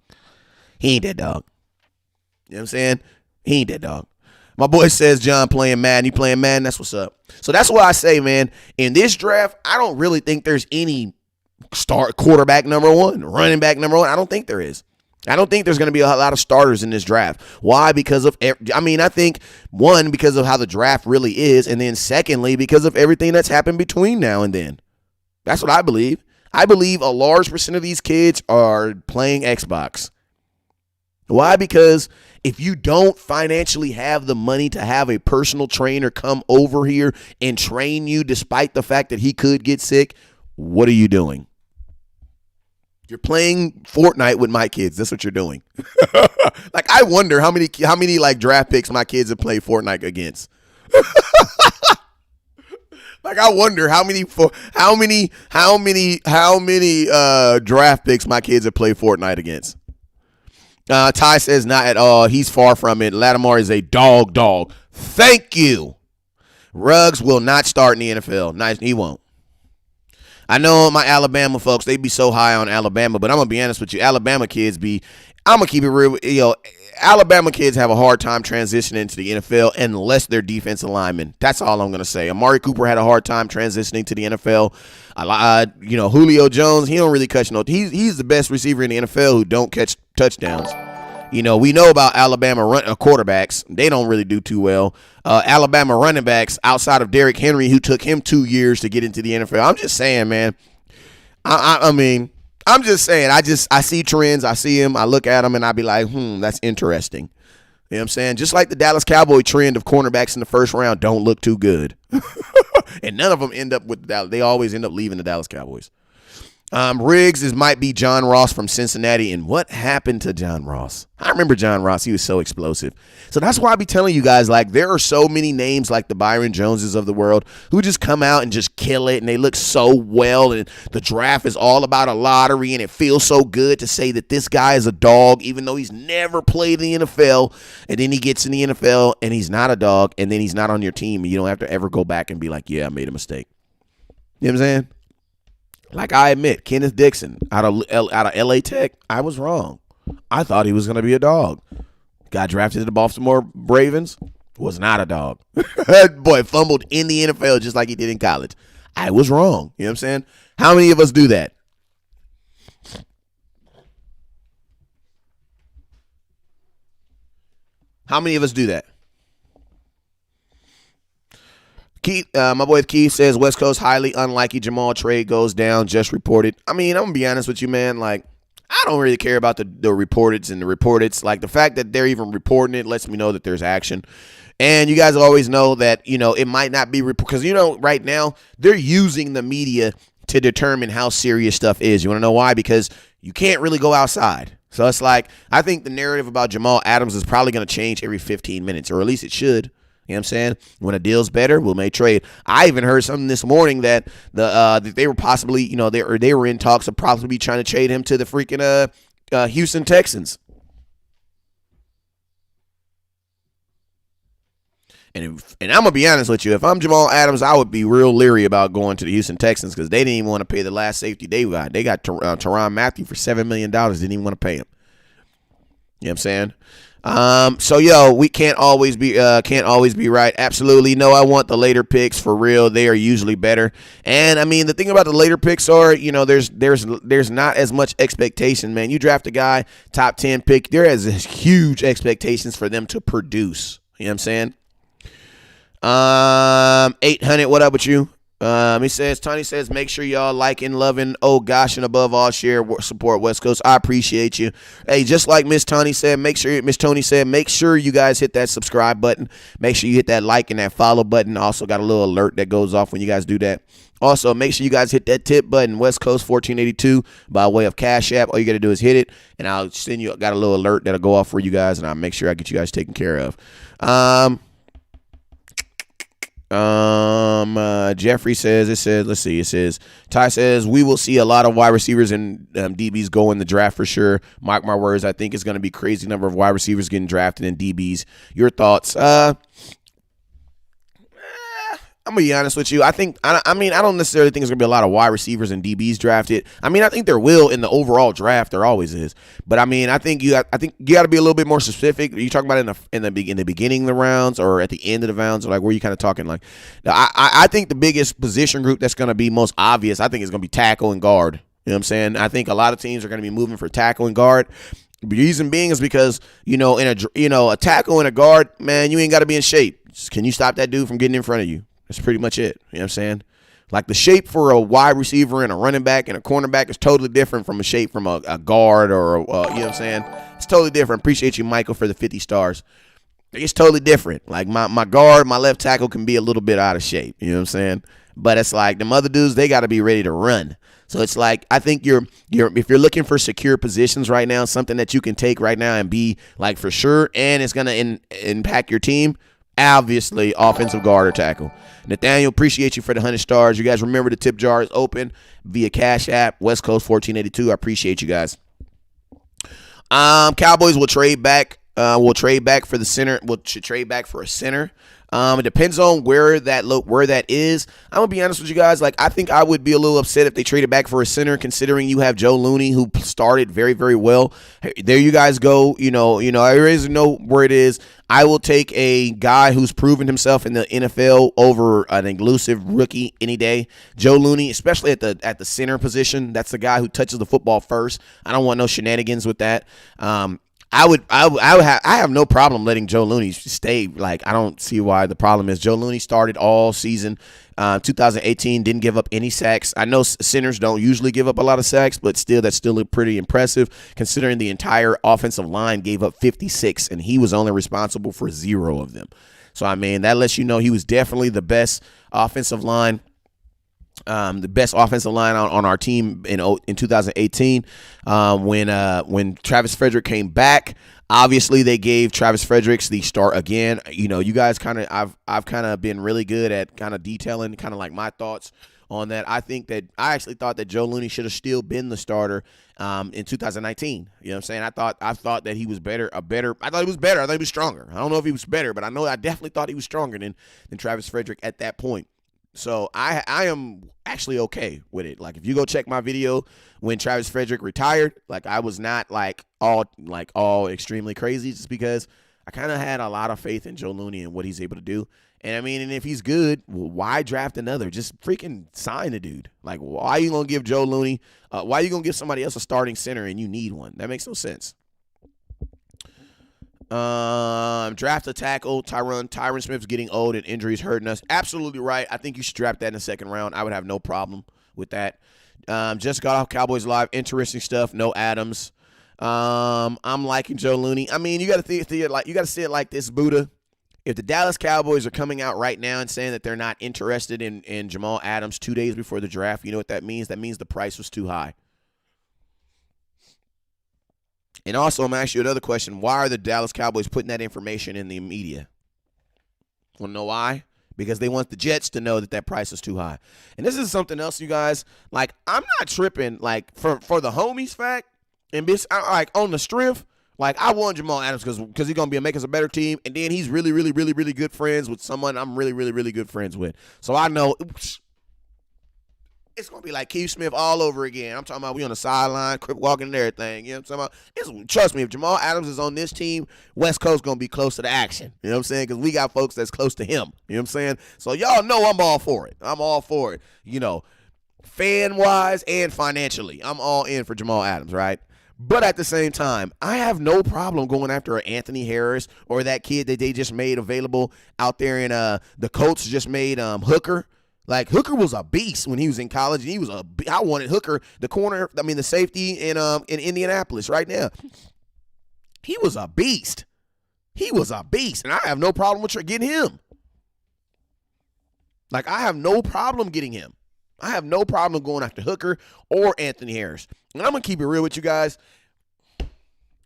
Speaker 3: You know what I'm saying? He ain't that dog. My boy says John playing Madden. He playing Madden. That's what's up. So that's what I say, man. In this draft, I don't really think there's any quarterback number one, running back number one. I don't think there is. I don't think there's going to be a lot of starters in this draft. Why? Because I think, one, because of how the draft really is, and then secondly, because of everything that's happened between now and then. That's what I believe. I believe a large percent of these kids are playing Xbox. Why? Because if you don't financially have the money to have a personal trainer come over here and train you despite the fact that he could get sick, what are you doing? You're playing Fortnite with my kids. That's what you're doing. Like, I wonder how many like draft picks my kids have played Fortnite against. Like, I wonder how many draft picks my kids have played Fortnite against. Ty says not at all. He's far from it. Lattimore is a dog. Thank you. Ruggs will not start in the NFL. Nice, he won't. I know my Alabama folks, they be so high on Alabama, but I'm going to be honest with you. Alabama kids I'm going to keep it real. Alabama kids have a hard time transitioning into the NFL unless they're defensive linemen. That's all I'm going to say. Amari Cooper had a hard time transitioning to the NFL. Julio Jones, he don't really catch he's the best receiver in the NFL who don't catch touchdowns. We know about Alabama quarterbacks. They don't really do too well. Alabama running backs outside of Derrick Henry, who took him 2 years to get into the NFL. I'm just saying, man. I'm just saying. I see trends. I see them. I look at them, and I be like, that's interesting. You know what I'm saying? Just like the Dallas Cowboy trend of cornerbacks in the first round don't look too good. And none of them end up with Dallas. They always end up leaving the Dallas Cowboys. Riggs might be John Ross from Cincinnati. And what happened to John Ross? I remember John Ross. He was so explosive. So that's why I be telling you guys, like, there are so many names like the Byron Joneses of the world who just come out and just kill it. And they look so well. And the draft is all about a lottery. And it feels so good to say that this guy is a dog, even though he's never played in the NFL. And then he gets in the NFL and he's not a dog. And then he's not on your team. And you don't have to ever go back and be like, yeah, I made a mistake. You know what I'm saying? Like, I admit, Kenneth Dixon out of LA Tech, I was wrong. I thought he was going to be a dog. Got drafted to the Baltimore Ravens, was not a dog. Boy, fumbled in the NFL just like he did in college. I was wrong. You know what I'm saying? How many of us do that? How many of us do that? Keith, my boy Keith says West Coast highly unlikely Jamal trade goes down. Just reported. I mean, I'm gonna be honest with you, man. Like, I don't really care about the reporteds and the reporteds. Like, the fact that they're even reporting it lets me know that there's action. And you guys always know that, you know, it might not be because, you know, right now they're using the media to determine how serious stuff is. You want to know why? Because you can't really go outside. So it's like, I think the narrative about Jamal Adams is probably going to change every 15 minutes, or at least it should. You know what I'm saying? When a deal's better, we'll make trade. I even heard something this morning that that they were possibly, you know, they were in talks of probably trying to trade him to the freaking Houston Texans. And I'm gonna be honest with you, if I'm Jamal Adams, I would be real leery about going to the Houston Texans because they didn't even want to pay the last safety they got. They got Tyrann Mathieu for $7 million. Didn't even want to pay him. You know what I'm saying? So yo, we can't always be right. Absolutely. No, I want the later picks for real. They are usually better. And I mean, the thing about the later picks are, you know, there's not as much expectation, man. You draft a guy, top 10 pick, there is huge expectations for them to produce. You know what I'm saying? 800, what up with you? He says, Tony says, make sure y'all liking, loving, oh gosh, and above all, share, support West Coast. I appreciate you. Hey, just like Miss Tony said, make sure you guys hit that subscribe button. Make sure you hit that like and that follow button. Also got a little alert that goes off when you guys do that. Also, make sure you guys hit that tip button, West Coast 1482, by way of Cash App. All you got to do is hit it, and I'll send you, got a little alert that'll go off for you guys, and I'll make sure I get you guys taken care of. Jeffrey says, it says, Ty says, we will see a lot of wide receivers and DBs go in the draft for sure. Mark my words, I think it's going to be crazy number of wide receivers getting drafted and DBs. Your thoughts? I'm going to be honest with you. I don't necessarily think there's going to be a lot of wide receivers and DBs drafted. I mean, I think there will in the overall draft. There always is. But I mean, I think you got to be a little bit more specific. Are you talking about in the beginning of the rounds or at the end of the rounds? Or like, where are you kind of talking like? I think the biggest position group that's going to be most obvious, I think, is going to be tackle and guard. You know what I'm saying? I think a lot of teams are going to be moving for tackle and guard. The reason being is because, you know, a tackle and a guard, man, you ain't got to be in shape. Can you stop that dude from getting in front of you? That's pretty much it. You know what I'm saying? Like, the shape for a wide receiver and a running back and a cornerback is totally different from a shape from a guard or, you know what I'm saying? It's totally different. Appreciate you, Michael, for the 50 stars. It's totally different. Like, my guard, my left tackle can be a little bit out of shape. You know what I'm saying? But it's like them other dudes, they got to be ready to run. So it's like, I think if you're looking for secure positions right now, something that you can take right now and be like for sure, and it's going to impact your team, obviously offensive guard or tackle. Nathaniel, appreciate you for the 100 stars. You guys remember the tip jar is open via Cash App, West Coast 1482. I appreciate you guys. Cowboys will trade back. For the center. Should trade back for a center. It depends on where that is. I'm gonna be honest with you guys. Like, I think I would be a little upset if they traded back for a center, considering you have Joe Looney, who started very, very well. There you guys go. You know, I really know where it is. I will take a guy who's proven himself in the NFL over an elusive rookie any day. Joe Looney, especially at the center position. That's the guy who touches the football first. I don't want no shenanigans with that. I have no problem letting Joe Looney stay. Like, I don't see why the problem is. Joe Looney started all season. 2018, didn't give up any sacks. I know centers don't usually give up a lot of sacks, but still, that's still pretty impressive considering the entire offensive line gave up 56, and he was only responsible for 0 of them. So, I mean, that lets you know he was definitely the best offensive line the best offensive line on our team in 2018 when Travis Frederick came back. Obviously, they gave Travis Fredericks the start again. You know, you guys kind of I've kind of been really good at kind of detailing kind of like my thoughts on that. I actually thought that Joe Looney should have still been the starter in 2019. You know what I'm saying? I thought that he was better. I thought he was better. I thought he was stronger. I don't know if he was better, but I definitely thought he was stronger than Travis Frederick at that point. So I am actually okay with it. Like, if you go check my video when Travis Frederick retired, like, I was not all extremely crazy, just because I kind of had a lot of faith in Joe Looney and what he's able to do. And I mean, and if he's good, why draft another? Just freaking sign the dude. Like, why are you gonna give Joe Looney? Why are you gonna give somebody else a starting center and you need one? That makes no sense. Draft a tackle. Tyron Smith's getting old and injuries hurting us. Absolutely right. I think you should draft that in the second round. I would have no problem with that. Just got off Cowboys Live. Interesting stuff. No Adams. I'm liking Joe Looney. I mean, you got to see it like this, Buddha. If the Dallas Cowboys are coming out right now and saying that they're not interested in Jamal Adams 2 days before the draft, you know what that means? That means the price was too high. And also, I'm going to ask you another question. Why are the Dallas Cowboys putting that information in the media? Want to know why? Because they want the Jets to know that price is too high. And this is something else, you guys. Like, I'm not tripping, like, for the homies fact, and like, on the strength, like, I want Jamal Adams because he's going to make us a better team, and then he's really, really, really, really good friends with someone I'm really, really, really good friends with. So I know it's going to be like Keith Smith all over again. I'm talking about we on the sideline, crip walking and everything. You know what I'm talking about? Trust me, if Jamal Adams is on this team, West Coast going to be close to the action. You know what I'm saying? Because we got folks that's close to him. You know what I'm saying? So y'all know I'm all for it. I'm all for it. You know, fan-wise and financially, I'm all in for Jamal Adams, right? But at the same time, I have no problem going after Anthony Harris or that kid that they just made available out there in the Colts just made Hooker. Like, Hooker was a beast when he was in college. And I wanted Hooker, the safety in Indianapolis right now. He was a beast. And I have no problem with getting him. Like, I have no problem getting him. I have no problem going after Hooker or Anthony Harris. And I'm going to keep it real with you guys.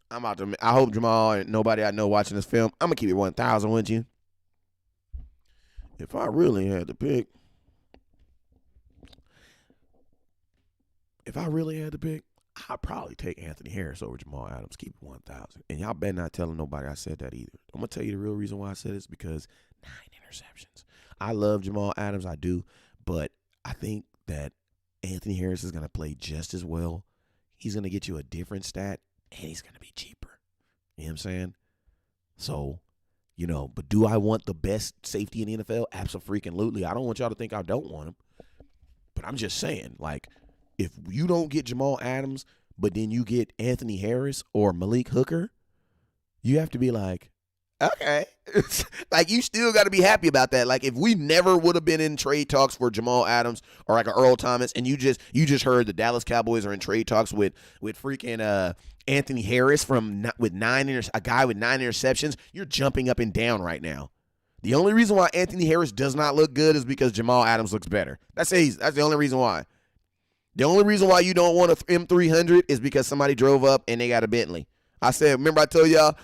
Speaker 3: I hope Jamal and nobody I know watching this film, I'm going to keep it 1,000 with you. If I really had to pick, I'd probably take Anthony Harris over Jamal Adams. Keep it 1,000. And y'all better not telling nobody I said that either. I'm going to tell you the real reason why I said this, because 9 interceptions. I love Jamal Adams. I do. But I think that Anthony Harris is going to play just as well. He's going to get you a different stat, and he's going to be cheaper. You know what I'm saying? So, you know, but do I want the best safety in the NFL? Absolutely. I don't want y'all to think I don't want him. But I'm just saying, like, if you don't get Jamal Adams, but then you get Anthony Harris or Malik Hooker, you have to be like, okay. Like, you still got to be happy about that. Like, if we never would have been in trade talks for Jamal Adams or like an Earl Thomas, and you just heard the Dallas Cowboys are in trade talks with freaking Anthony Harris with a guy with 9 interceptions, you're jumping up and down right now. The only reason why Anthony Harris does not look good is because Jamal Adams looks better. That's the only reason why. The only reason why you don't want an M300 is because somebody drove up and they got a Bentley. Remember I told y'all,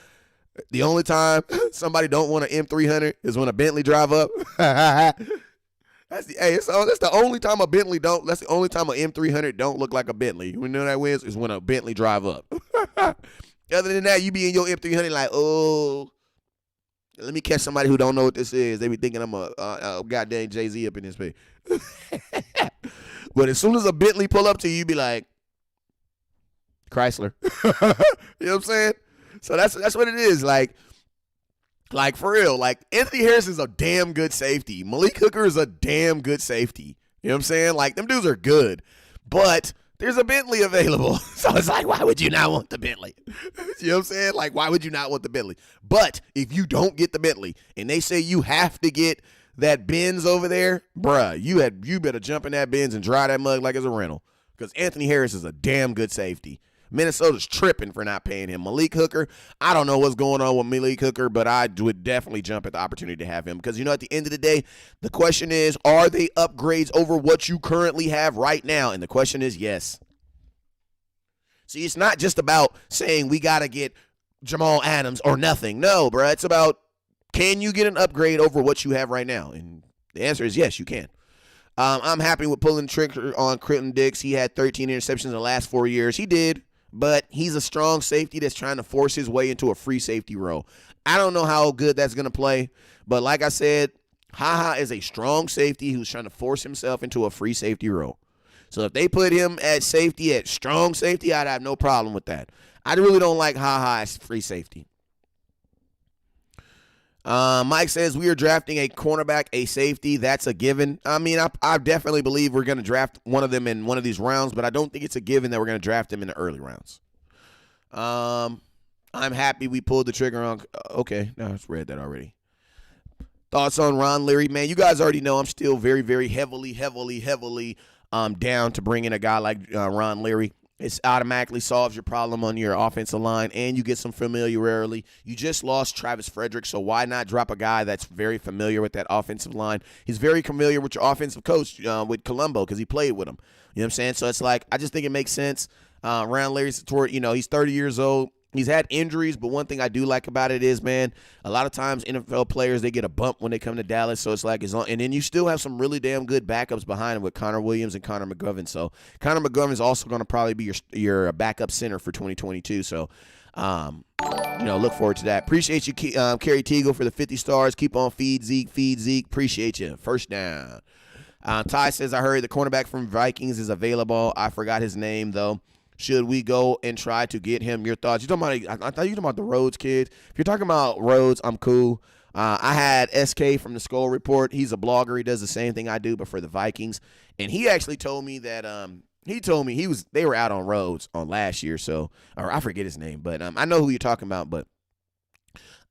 Speaker 3: the only time somebody don't want an M300 is when a Bentley drive up. That's the only time a Bentley don't. That's the only time an M300 don't look like a Bentley. You know that is when a Bentley drive up. Other than that, you be in your M300 like, oh, let me catch somebody who don't know what this is. They be thinking I'm a goddamn Jay-Z up in this place. But as soon as a Bentley pull up to you, you be like, Chrysler. You know what I'm saying? So that's what it is. Like for real. Like, Anthony Harris is a damn good safety. Malik Hooker is a damn good safety. You know what I'm saying? Like, them dudes are good. But there's a Bentley available. So it's like, why would you not want the Bentley? You know what I'm saying? Like, why would you not want the Bentley? But if you don't get the Bentley and they say you have to get that Benz over there, bruh, you better jump in that Benz and dry that mug like it's a rental. Because Anthony Harris is a damn good safety. Minnesota's tripping for not paying him. Malik Hooker, I don't know what's going on with Malik Hooker, but I would definitely jump at the opportunity to have him because, at the end of the day, the question is, are they upgrades over what you currently have right now? And the question is yes. See, it's not just about saying we got to get Jamal Adams or nothing. No, bro. It's about, can you get an upgrade over what you have right now? And the answer is yes, you can. I'm happy with pulling the trigger on Clinton Dix. He had 13 interceptions in the last 4 years. He did, but he's a strong safety that's trying to force his way into a free safety role. I don't know how good that's going to play, but like I said, HaHa is a strong safety who's trying to force himself into a free safety role. So if they put him at safety, at strong safety, I'd have no problem with that. I really don't like HaHa as free safety. Mike says we are drafting a cornerback, a safety. That's a given. I mean, I definitely believe we're going to draft one of them in one of these rounds, but I don't think it's a given that we're going to draft them in the early rounds. I'm happy we pulled the trigger on. Okay, no, I read that already. Thoughts on Ron Leary, man? You guys already know I'm still very, very heavily down to bring in a guy like Ron Leary. It automatically solves your problem on your offensive line, and you get some familiarity. You just lost Travis Frederick, so why not drop a guy that's very familiar with that offensive line? He's very familiar with your offensive coach with Colombo because he played with him. You know what I'm saying? So it's like, I just think it makes sense. Ron Leary's toward, he's 30 years old. He's had injuries, but one thing I do like about it is, man, a lot of times NFL players, they get a bump when they come to Dallas. So it's like, and then you still have some really damn good backups behind him with Connor Williams and Connor McGovern. So Connor McGovern is also going to probably be your backup center for 2022. So, look forward to that. Appreciate you, Kerry Teagle, for the 50 stars. Keep on feed Zeke. Appreciate you. First down. Ty says, I heard the cornerback from Vikings is available. I forgot his name, though. Should we go and try to get him? Your thoughts? I thought you were talking about the Rhodes kid. If you're talking about Rhodes, I'm cool. I had SK from the Skull Report. He's a blogger. He does the same thing I do, but for the Vikings. And he actually told me that they were out on Rhodes on last year. So, or I forget his name, but I know who you're talking about. But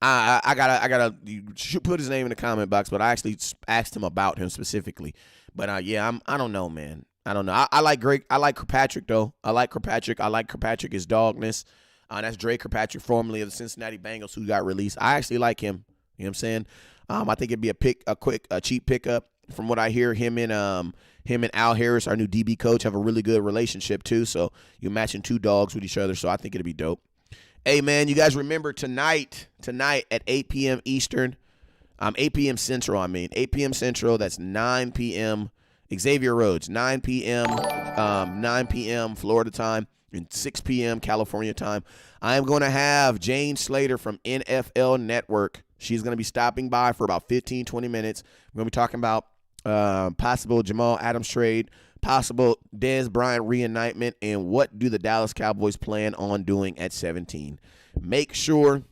Speaker 3: I gotta you should put his name in the comment box. But I actually asked him about him specifically. But I don't know, man. I don't know. I like Kirkpatrick, though. I like Kirkpatrick, his dogness. That's Dre Kirkpatrick, formerly of the Cincinnati Bengals, who got released. I actually like him. You know what I'm saying? I think it'd be a cheap pickup. From what I hear, him and Al Harris, our new DB coach, have a really good relationship, too. So you're matching two dogs with each other. So I think it'd be dope. Hey, man, you guys remember tonight at 8 p.m. Eastern, 8 p.m. Central, 8 p.m. Central, that's 9 p.m. Xavier Rhodes, 9 p.m. Florida time and 6 p.m. California time. I am going to have Jane Slater from NFL Network. She's going to be stopping by for about 15, 20 minutes. We're going to be talking about possible Jamal Adams trade, possible Dez Bryant reunitement, and what do the Dallas Cowboys plan on doing at 17. Make sure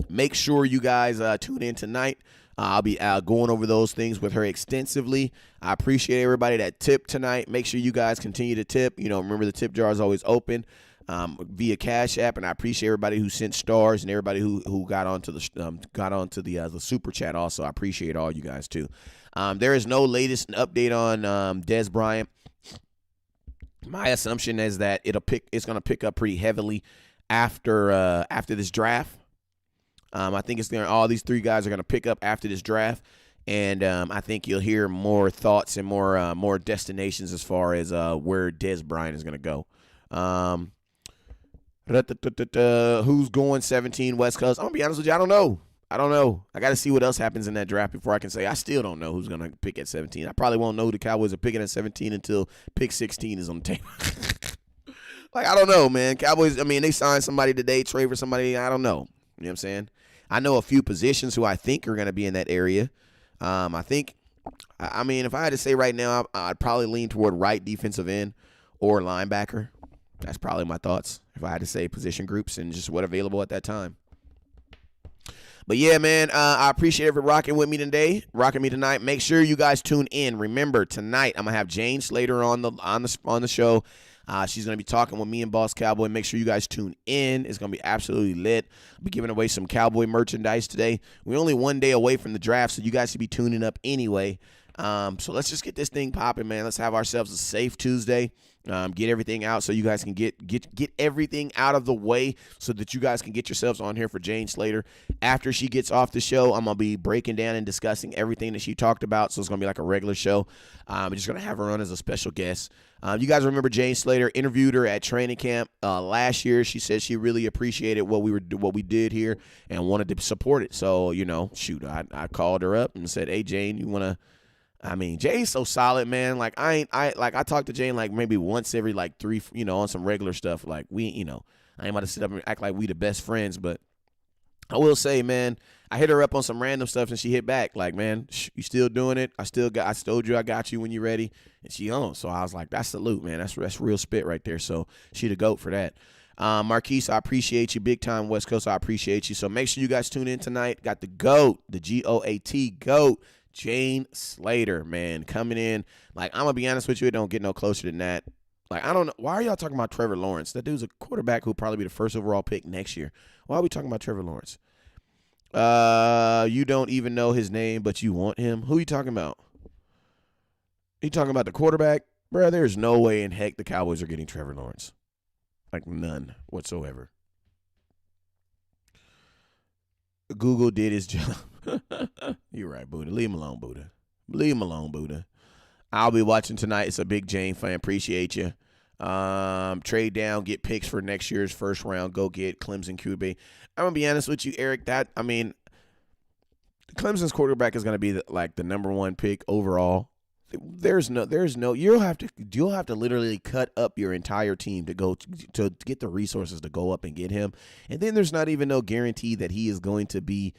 Speaker 3: you guys tune in tonight. I'll be going over those things with her extensively. I appreciate everybody that tipped tonight. Make sure you guys continue to tip. Remember the tip jar is always open via Cash App, and I appreciate everybody who sent stars and everybody who got onto the super chat. Also, I appreciate all you guys too. There is no latest update on Dez Bryant. My assumption is that it's going to pick up pretty heavily after this draft. I think all these three guys are going to pick up after this draft, and I think you'll hear more thoughts and more destinations as far as where Dez Bryant is going to go. Who's going 17 West Coast? I'm going to be honest with you. I don't know. I got to see what else happens in that draft before I can say. I still don't know who's going to pick at 17. I probably won't know who the Cowboys are picking at 17 until pick 16 is on the table. I don't know, man. Cowboys, they signed somebody today, trade for somebody. I don't know. You know what I'm saying? I know a few positions who I think are going to be in that area. If I had to say right now, I'd probably lean toward right defensive end or linebacker. That's probably my thoughts if I had to say position groups and just what available at that time. But yeah, man, I appreciate everyone rocking with me today, rocking me tonight. Make sure you guys tune in. Remember, tonight I'm gonna have Jane Slater on the show. She's going to be talking with me and Boss Cowboy. Make sure you guys tune in. It's going to be absolutely lit. I'll be giving away some Cowboy merchandise today. We're only one day away from the draft, so you guys should be tuning up anyway. So let's just get this thing popping, man. Let's have ourselves a safe Tuesday. Get everything out so you guys can get everything out of the way so that you guys can get yourselves on here for Jane Slater. After she gets off the show, I'm going to be breaking down and discussing everything that she talked about. So it's going to be like a regular show. I'm just going to have her on as a special guest. You guys remember Jane Slater interviewed her at training camp last year. She said she really appreciated what we did here and wanted to support it. So, shoot, I called her up and said, hey, Jane, you want to, Jane's so solid, man. Like I talk to Jane like maybe once every like 3, on some regular stuff. Like I ain't about to sit up and act like we the best friends, but I will say, man, I hit her up on some random stuff and she hit back like, man, you still doing it? I told you I got you when you're ready, and she on. So I was like, that's salute, man. That's real spit right there. So she the GOAT for that. Marquise, I appreciate you. Big time West Coast, I appreciate you. So make sure you guys tune in tonight. Got the GOAT, the GOAT, GOAT. Jane Slater, man, coming in. Like, I'm going to be honest with you, it don't get no closer than that. Like, I don't know. Why are y'all talking about Trevor Lawrence? That dude's a quarterback who'll probably be the first overall pick next year. Why are we talking about Trevor Lawrence? You don't even know his name, but you want him? Who are you talking about? You talking about the quarterback? Bro, there's no way in heck the Cowboys are getting Trevor Lawrence. Like, none whatsoever. Google did his job. You're right, Buddha. Leave him alone, Buddha. Leave him alone, Buddha. I'll be watching tonight. It's a big Jane fan. Appreciate you. Trade down, get picks for next year's first round. Go get Clemson QB. I'm going to be honest with you, Eric. Clemson's quarterback is going to be the number 1 pick overall. There's no. You'll have to literally cut up your entire team to go to get the resources to go up and get him. And then there's not even no guarantee that he is going to be.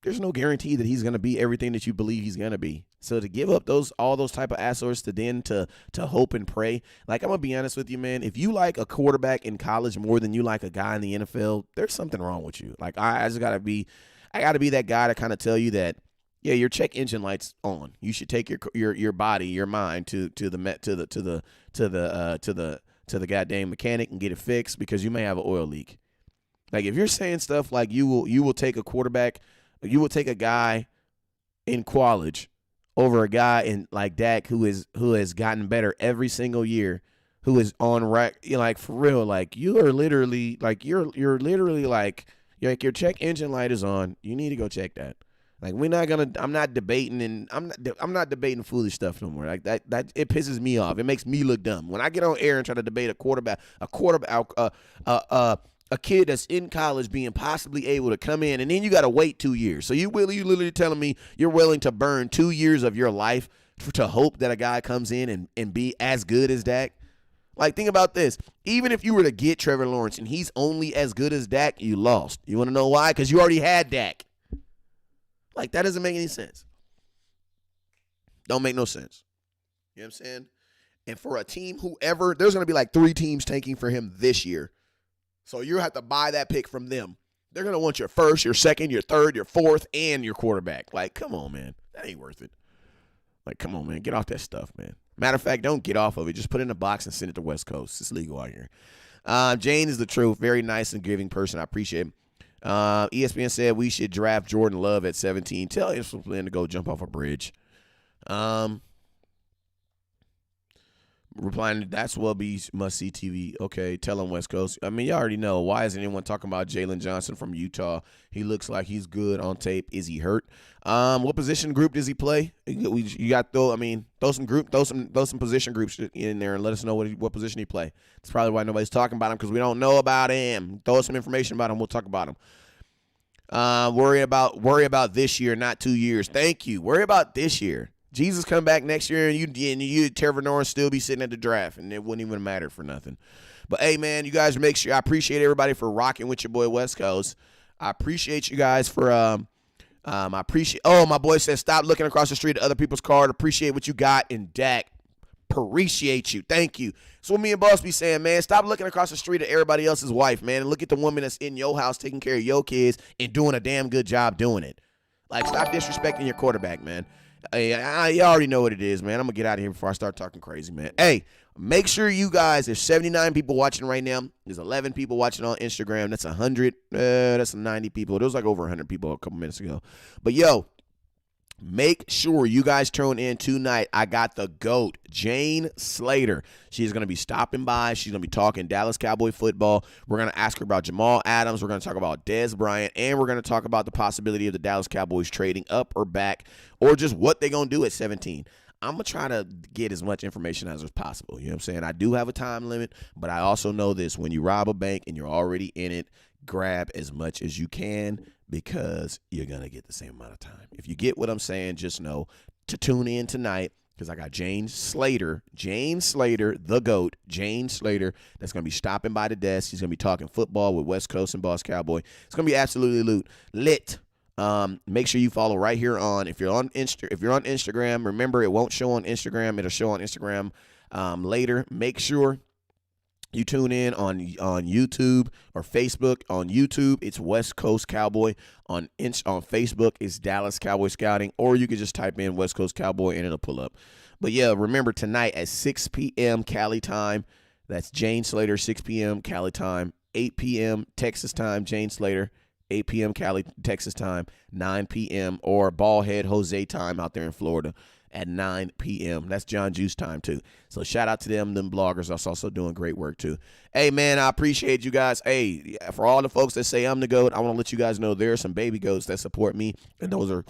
Speaker 3: There's no guarantee that he's going to be everything that you believe he's going to be. So to give up all those type of assets to hope and pray, like, I'm going to be honest with you, man, if you like a quarterback in college more than you like a guy in the NFL, there's something wrong with you. Like, I just got to be that guy to kind of tell you that, yeah, your check engine light's on. You should take your body, your mind to the goddamn mechanic and get it fixed because you may have an oil leak. Like, if you're saying stuff like you will take a quarterback, you will take a guy in college over a guy in like Dak who has gotten better every single year, who is on rack, like, for real, like, you are literally like you're literally like your check engine light is on. You need to go check that. Like, I'm not debating foolish stuff no more. Like that it pisses me off. It makes me look dumb when I get on air and try to debate a kid that's in college being possibly able to come in, and then you got to wait 2 years. So you literally telling me you're willing to burn 2 years of your life to hope that a guy comes in and be as good as Dak? Like, think about this. Even if you were to get Trevor Lawrence and he's only as good as Dak, you lost. You want to know why? Because you already had Dak. Like, that doesn't make any sense. Don't make no sense. You know what I'm saying? And for a team, there's going to be like 3 teams tanking for him this year. So you have to buy that pick from them. They're going to want your first, your second, your third, your fourth, and your quarterback. Like, come on, man. That ain't worth it. Like, come on, man. Get off that stuff, man. Matter of fact, don't get off of it. Just put it in a box and send it to West Coast. It's legal out here. Jane is the truth. Very nice and giving person. I appreciate it. ESPN said we should draft Jordan Love at 17. Tell ESPN to go jump off a bridge. Replying, that's what be must-see TV. Okay, tell him West Coast. I mean, you already know. Why isn't anyone talking about Jalen Johnson from Utah? He looks like he's good on tape. Is he hurt? What position group does he play? You got throw some position groups in there and let us know what position he play. That's probably why nobody's talking about him, because we don't know about him. Throw us some information about him. We'll talk about him. Worry about this year, not 2 years. Thank you. Worry about this year. Jesus come back next year, and you Trevor Lawrence still be sitting at the draft, and it wouldn't even matter for nothing. But hey, man, you guys make sure. I appreciate everybody for rocking with your boy West Coast. I appreciate you guys for I appreciate. Oh, my boy says stop looking across the street at other people's card. Appreciate what you got in Dak. Appreciate you. Thank you. So what me and Boss be saying, man, stop looking across the street at everybody else's wife, man, and look at the woman that's in your house taking care of your kids and doing a damn good job doing it. Like, stop disrespecting your quarterback, man. Hey, you already know what it is, man. I'm going to get out of here before I start talking crazy, man. Hey, make sure you guys, there's 79 people watching right now. There's 11 people watching on Instagram. That's 100. That's 90 people. There was like over 100 people a couple minutes ago. But, yo, Make sure you guys tune in tonight. I got the GOAT, Jane Slater. She's going to be stopping by. She's going to be talking Dallas Cowboy football. We're going to ask her about Jamal Adams. We're going to talk about Dez Bryant. And we're going to talk about the possibility of the Dallas Cowboys trading up or back, or just what they're going to do at 17. I'm going to try to get as much information as possible. You know what I'm saying? I do have a time limit, but I also know this. When you rob a bank and you're already in it, grab as much as you can, because you're going to get the same amount of time. If you get what I'm saying, just know to tune in tonight, because I got Jane Slater, the GOAT, Jane Slater, that's going to be stopping by the desk. She's going to be talking football with West Coast and Boss Cowboy. It's going to be absolutely lit. Make sure you follow right here on, if you're on Instagram, remember it won't show on Instagram. It'll show on Instagram later. Make sure you tune in on YouTube or Facebook. On YouTube, it's West Coast Cowboy. On Facebook, it's Dallas Cowboy Scouting, or you can just type in West Coast Cowboy and it'll pull up. But yeah, remember tonight at 6 p.m. Cali time, that's Jane Slater, 6 p.m. Cali time, 8 p.m. Texas time, Jane Slater, 8 p.m. Cali, Texas time, 9 p.m. or Ballhead Jose time out there in Florida at 9 p.m. That's John Juice time too. So shout out to them bloggers. That's also doing great work too. Hey man, I appreciate you guys. Hey, for all the folks that say I'm the GOAT, I want to let you guys know there are some baby goats that support me, and those are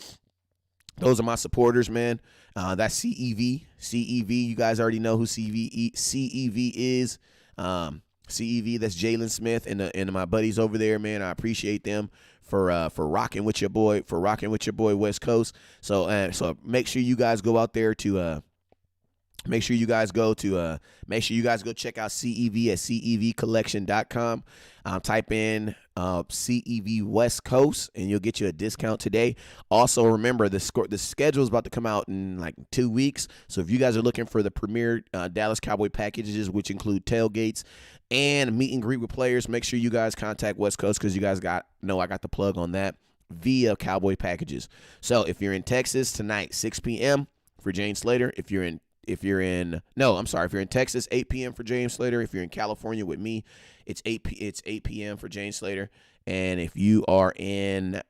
Speaker 3: my supporters, man. That's CEV. You guys already know who CEV is. CEV, that's Jalen Smith and my buddies over there, man. I appreciate them for rocking with your boy, West Coast. So make sure you guys go out there to make sure you guys go check out CEV at cevcollection.com. Type in CEV West Coast and you'll get you a discount today. Also, remember the schedule is about to come out in like 2 weeks. So if you guys are looking for the premier Dallas Cowboy packages, which include tailgates and meet and greet with players, make sure you guys contact West Coast, because you guys I got the plug on that via Cowboy packages. So if you're in Texas tonight, 6 p.m. for Jane Slater. If you're in Texas, 8 p.m. for Jane Slater. If you're in California with me, it's 8 p.m. for Jane Slater. And if you are in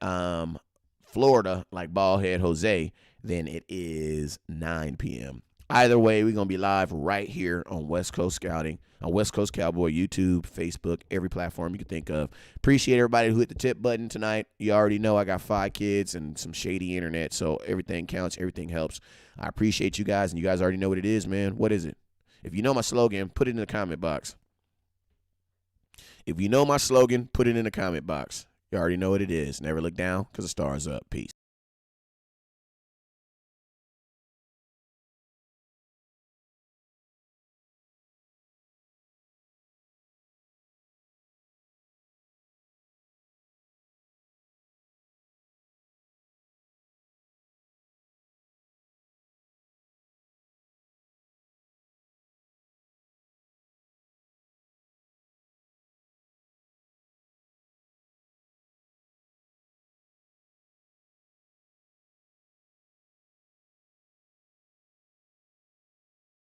Speaker 3: Florida, like Ballhead Jose, then it is 9 p.m. Either way, we're going to be live right here on West Coast Scouting, on West Coast Cowboy, YouTube, Facebook, every platform you can think of. Appreciate everybody who hit the tip button tonight. You already know I got 5 kids and some shady internet, so everything counts, everything helps. I appreciate you guys, and you guys already know what it is, man. What is it? If you know my slogan, put it in the comment box. If you know my slogan, put it in the comment box. You already know what it is. Never look down, because the star is up. Peace.